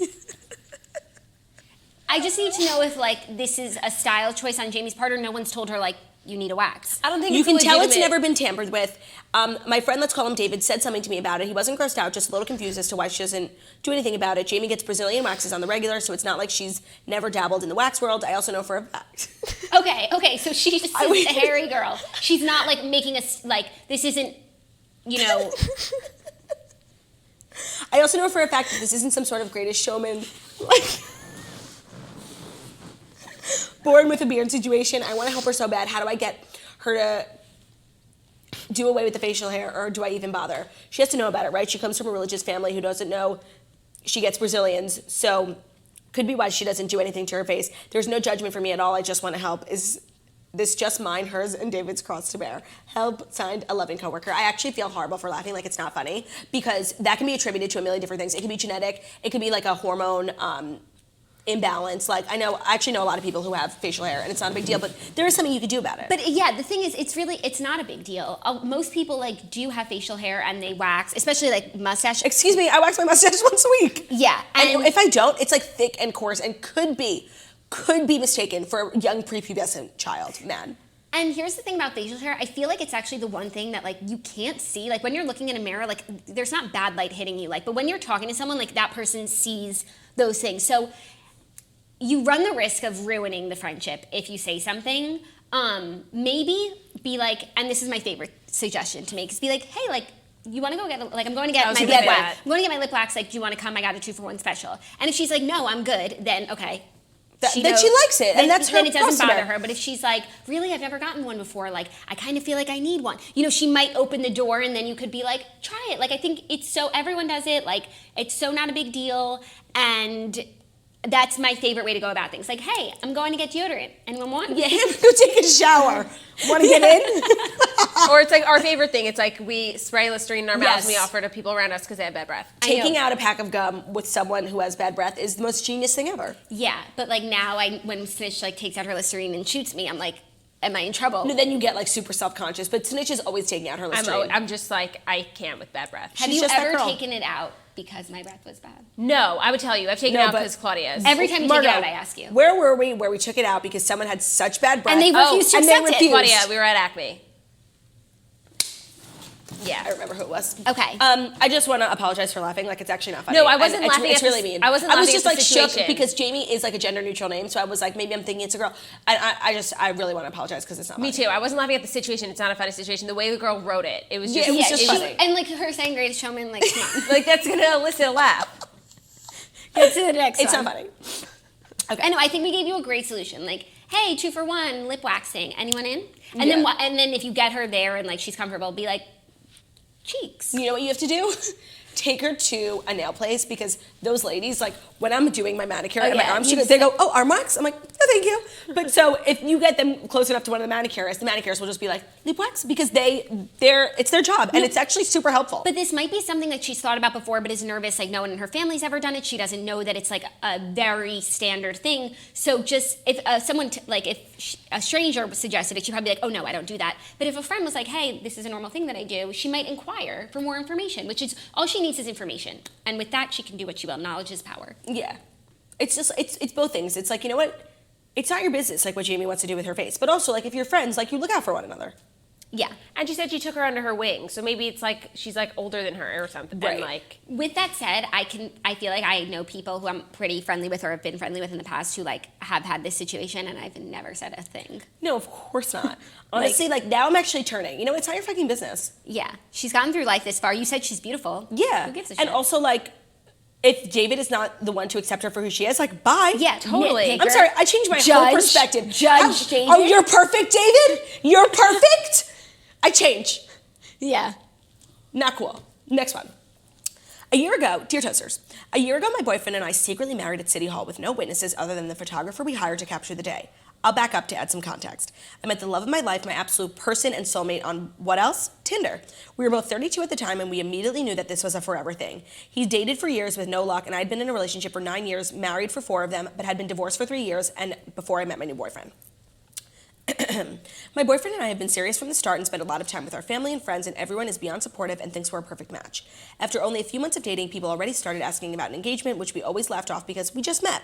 I just need to know if like this is a style choice on Jamie's part, or no one's told her like you need a wax. I don't think You it's can tell it's legitimate. never been tampered with. My friend, let's call him David, said something to me about it. He wasn't grossed out, just a little confused as to why she doesn't do anything about it. Jamie gets Brazilian waxes on the regular, so it's not like she's never dabbled in the wax world. I also know for a fact. Okay, so she's just a hairy girl. She's not like making us like this isn't, you know. I also know for a fact that this isn't some sort of Greatest Showman, like, born with a beard situation. I want to help her so bad. How do I get her to do away with the facial hair, or do I even bother? She has to know about it, right? She comes from a religious family who doesn't know she gets Brazilians, so could be why she doesn't do anything to her face. There's no judgment for me at all. I just want to help. Is this just mine, hers, and David's cross to bear? Help, signed, a loving coworker. I actually feel horrible for laughing like it's not funny, because that can be attributed to a million different things. It could be genetic. It could be like a hormone imbalance. Like I actually know a lot of people who have facial hair, and it's not a big deal, but there is something you could do about it. But yeah, the thing is, it's not a big deal. Most people like do have facial hair and they wax, especially like mustache. Excuse me, I wax my mustache once a week. Yeah, And if I don't, it's like thick and coarse and could be mistaken for a young prepubescent child, man. And here's the thing about facial hair. I feel like it's actually the one thing that like you can't see. Like when you're looking in a mirror, like there's not bad light hitting you. Like, but when you're talking to someone, like that person sees those things. So you run the risk of ruining the friendship if you say something. Maybe be like, and this is my favorite suggestion to make, is be like, hey, like, you want to go get, I'm going to get my lip wax. I'm going to get my lip wax. Like, do you want to come? I got a 2-for-1 special. And if she's like, no, I'm good, then okay. Then she likes it, and that's her. Then it doesn't bother her. But if she's like, really, I've never gotten one before. Like, I kind of feel like I need one. You know, she might open the door, and then you could be like, try it. Like, I think it's so everyone does it. Like, it's so not a big deal, and that's my favorite way to go about things. Like, hey, I'm going to get deodorant. Anyone want? Yeah, go take a shower. Want to get in? Or it's like our favorite thing. It's like we spray Listerine in our mouths and we offer to people around us because they have bad breath. Taking out a pack of gum with someone who has bad breath is the most genius thing ever. Yeah, but like now, when Snitch like takes out her Listerine and shoots me, I'm like, am I in trouble? No, then you get like super self-conscious. But Snitch is always taking out her Listerine. I'm just like, I can't with bad breath. Have She's you just that ever girl. taken it out because my breath was bad? No, I would tell you. I've taken it out because Claudia's. Every time you take it out, I ask you. Where were we where we took it out because someone had such bad breath? And they refused to accept it. Claudia, we were at Acme. Yeah, I remember who it was. Okay. I just want to apologize for laughing. Like, it's actually not funny. No, I wasn't And laughing It's at really the- mean. I wasn't I was laughing just at like the shook situation. because Jamie is like a gender neutral name, so I was like, maybe I'm thinking it's a girl. And I really want to apologize because it's not. Me funny. too. I wasn't laughing at the situation. It's not a funny situation. The way the girl wrote it, it was Yeah, just, it was just funny. And like her saying Greatest Showman, like, come on. like that's gonna elicit a laugh. Get to the next It's one. not funny. I know, I think we gave you a great solution. Like, hey, 2-for-1, lip waxing. Anyone in? And Yeah. then if you get her there and like she's comfortable, be like, cheeks. You know what you have to do? Take her to a nail place, because those ladies, like when I'm doing my manicure and my arms, they go, oh, arm wax? I'm like, no, thank you. But so if you get them close enough to one of the manicurists will just be like, lip wax? Because it's their job, and it's actually super helpful. But this might be something that she's thought about before, but is nervous. Like no one in her family's ever done it. She doesn't know that it's like a very standard thing. So just if if a stranger suggested it, she'd probably be like, oh no, I don't do that. But if a friend was like, hey, this is a normal thing that I do, she might inquire for more information, which is all she needs is information. And with that, she can do what she will. Knowledge is power. Yeah. It's just, it's both things. It's like, you know what? It's not your business, like what Jamie wants to do with her face. But also, like, if you're friends, like, you look out for one another. Yeah. And she said she took her under her wing, so maybe it's like she's like older than her or something. Right. And like, With that said, I feel like I know people who I'm pretty friendly with or have been friendly with in the past who like have had this situation, and I've never said a thing. No, of course not. Honestly, like now I'm actually turning. You know, it's not your fucking business. Yeah. She's gotten through life this far. You said she's beautiful. Yeah. Who gives a And shit? also, like, if David is not the one to accept her for who she is, like, bye. Yeah, totally. nitpicker. I'm sorry, I changed my whole Judge. perspective. Judge David. Oh, you're perfect, David? You're perfect? I change. Yeah. Not cool. Next one. A year ago, dear Toasters, my boyfriend and I secretly married at City Hall with no witnesses other than the photographer we hired to capture the day. I'll back up to add some context. I met the love of my life, my absolute person and soulmate on what else? Tinder. We were both 32 at the time, and we immediately knew that this was a forever thing. He dated for years with no luck, and I'd been in a relationship for 9 years, married for 4 of them, but had been divorced for 3 years, and before I met my new boyfriend. My boyfriend and I have been serious from the start and spent a lot of time with our family and friends, and everyone is beyond supportive and thinks we're a perfect match. After only a few months of dating, people already started asking about an engagement, which we always laughed off because we just met.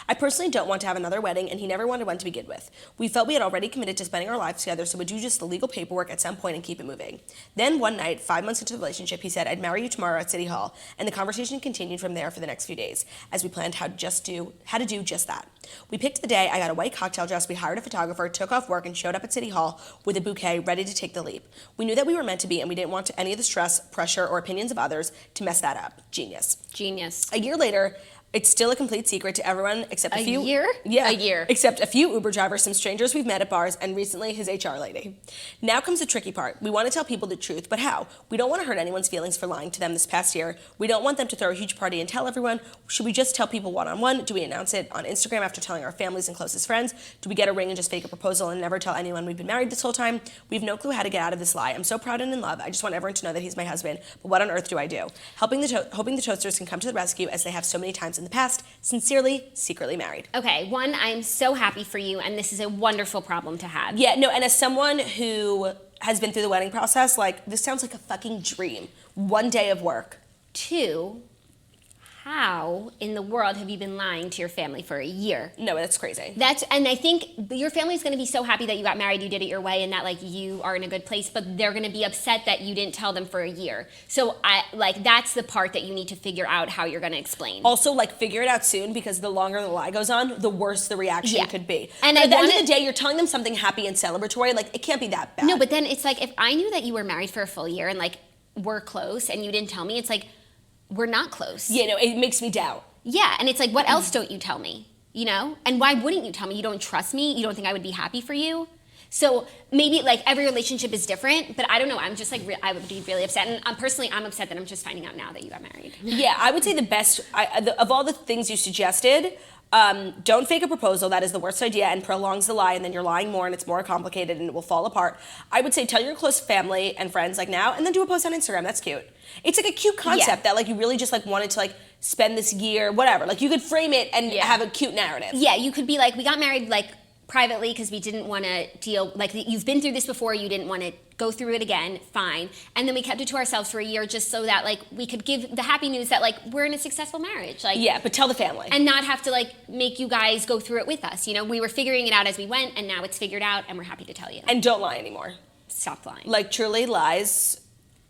I personally don't want to have another wedding, and he never wanted one to begin with. We felt we had already committed to spending our lives together, so we'd do just the legal paperwork at some point and keep it moving. Then one night, 5 months into the relationship, he said, "I'd marry you tomorrow at City Hall," and the conversation continued from there for the next few days, as we planned how to do just that. We picked the day, I got a white cocktail dress, we hired a photographer, took off work, and showed up at City Hall with a bouquet, ready to take the leap. We knew that we were meant to be, and we didn't want any of the stress, pressure, or opinions of others to mess that up. Genius. Genius. A year later, it's still a complete secret to everyone except a few. A year? Yeah. A year. Except a few Uber drivers, some strangers we've met at bars, and recently his HR lady. Now comes the tricky part. We want to tell people the truth, but how? We don't want to hurt anyone's feelings for lying to them this past year. We don't want them to throw a huge party and tell everyone. Should we just tell people one-on-one? Do we announce it on Instagram after telling our families and closest friends? Do we get a ring and just fake a proposal and never tell anyone we've been married this whole time? We have no clue how to get out of this lie. I'm so proud and in love. I just want everyone to know that he's my husband, but what on earth do I do? Hoping the toasters can come to the rescue as they have so many times in the past. Sincerely, secretly married. Okay, one, I'm so happy for you, and this is a wonderful problem to have. Yeah, no, and as someone who has been through the wedding process, like, this sounds like a fucking dream. One day of work. 2, how in the world have you been lying to your family for a year? No, that's crazy. And I think your family's going to be so happy that you got married, you did it your way, and that like you are in a good place, but they're going to be upset that you didn't tell them for a year. So that's the part that you need to figure out how you're going to explain. Also, like, figure it out soon, because the longer the lie goes on, the worse the reaction could be. And at the end of the day, you're telling them something happy and celebratory. Like, it can't be that bad. No, but then it's like, if I knew that you were married for a full year and like we're close and you didn't tell me, it's like, we're not close. Yeah, no, it makes me doubt. Yeah, and it's like, what else don't you tell me? You know? And why wouldn't you tell me? You don't trust me? You don't think I would be happy for you? So maybe like every relationship is different, but I don't know. I'm just like, I would be really upset. And I'm upset that I'm just finding out now that you got married. Yeah, I would say the best, of all the things you suggested, don't fake a proposal. That is the worst idea and prolongs the lie, and then you're lying more and it's more complicated and it will fall apart. I would say tell your close family and friends like now, and then do a post on Instagram. That's cute. It's like a cute concept that like you really just like wanted to like spend this year, whatever. Like you could frame it and have a cute narrative. Yeah, you could be like, we got married like privately because we didn't want to deal, like you've been through this before, you didn't want to go through it again, fine. And then we kept it to ourselves for a year just so that like we could give the happy news that like we're in a successful marriage. Like, yeah, but tell the family. And not have to like make you guys go through it with us. You know, we were figuring it out as we went, and now it's figured out and we're happy to tell you. And don't lie anymore. Stop lying. Like truly, lies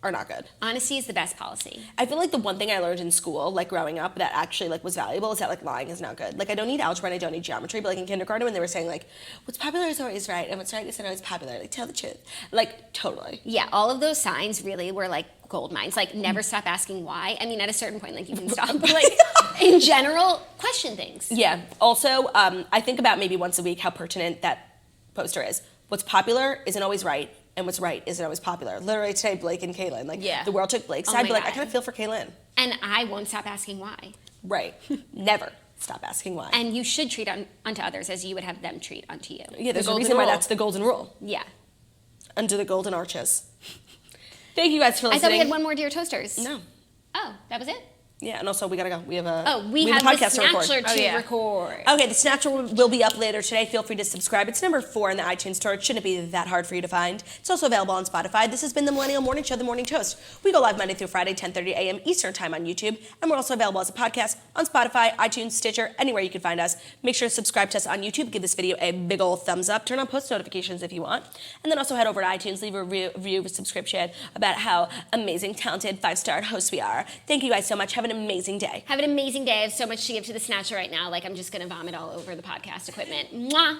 are not good. Honesty is the best policy. I feel like the one thing I learned in school, like growing up, that actually like was valuable is that like lying is not good. Like I don't need algebra and I don't need geometry, but like in kindergarten when they were saying like, what's popular is always right and what's right is always popular. Like tell the truth. Like totally. Yeah, all of those signs really were like gold mines. Like never stop asking why. I mean, at a certain point, like you can stop, but like in general, question things. Yeah. Also, I think about maybe once a week how pertinent that poster is. What's popular isn't always right. And what's right isn't always popular. Literally today, Blake and Caelynn. Like, the world took Blake's side, but like, I kind of feel for Caelynn. And I won't stop asking why. Right. Never stop asking why. And you should treat unto others as you would have them treat unto you. Yeah, there's a reason why that's the golden rule. Yeah. Under the golden arches. Thank you guys for listening. I thought we had one more Dear Toasters. No. Oh, that was it? Yeah, and also we gotta go. We have a podcast to record. Okay, the Snatcher will be up later today. Feel free to subscribe. It's number 4 in the iTunes store. It shouldn't be that hard for you to find. It's also available on Spotify. This has been the Millennial Morning Show, The Morning Toast. We go live Monday through Friday, 10:30 a.m. Eastern Time on YouTube, and we're also available as a podcast on Spotify, iTunes, Stitcher, anywhere you can find us. Make sure to subscribe to us on YouTube. Give this video a big old thumbs up. Turn on post notifications if you want, and then also head over to iTunes, leave a review, subscription about how amazing, talented, 5-star hosts we are. Thank you guys so much. Have an amazing day. Have an amazing day. I have so much to give to the Snatcher right now. Like, I'm just going to vomit all over the podcast equipment. Mwah!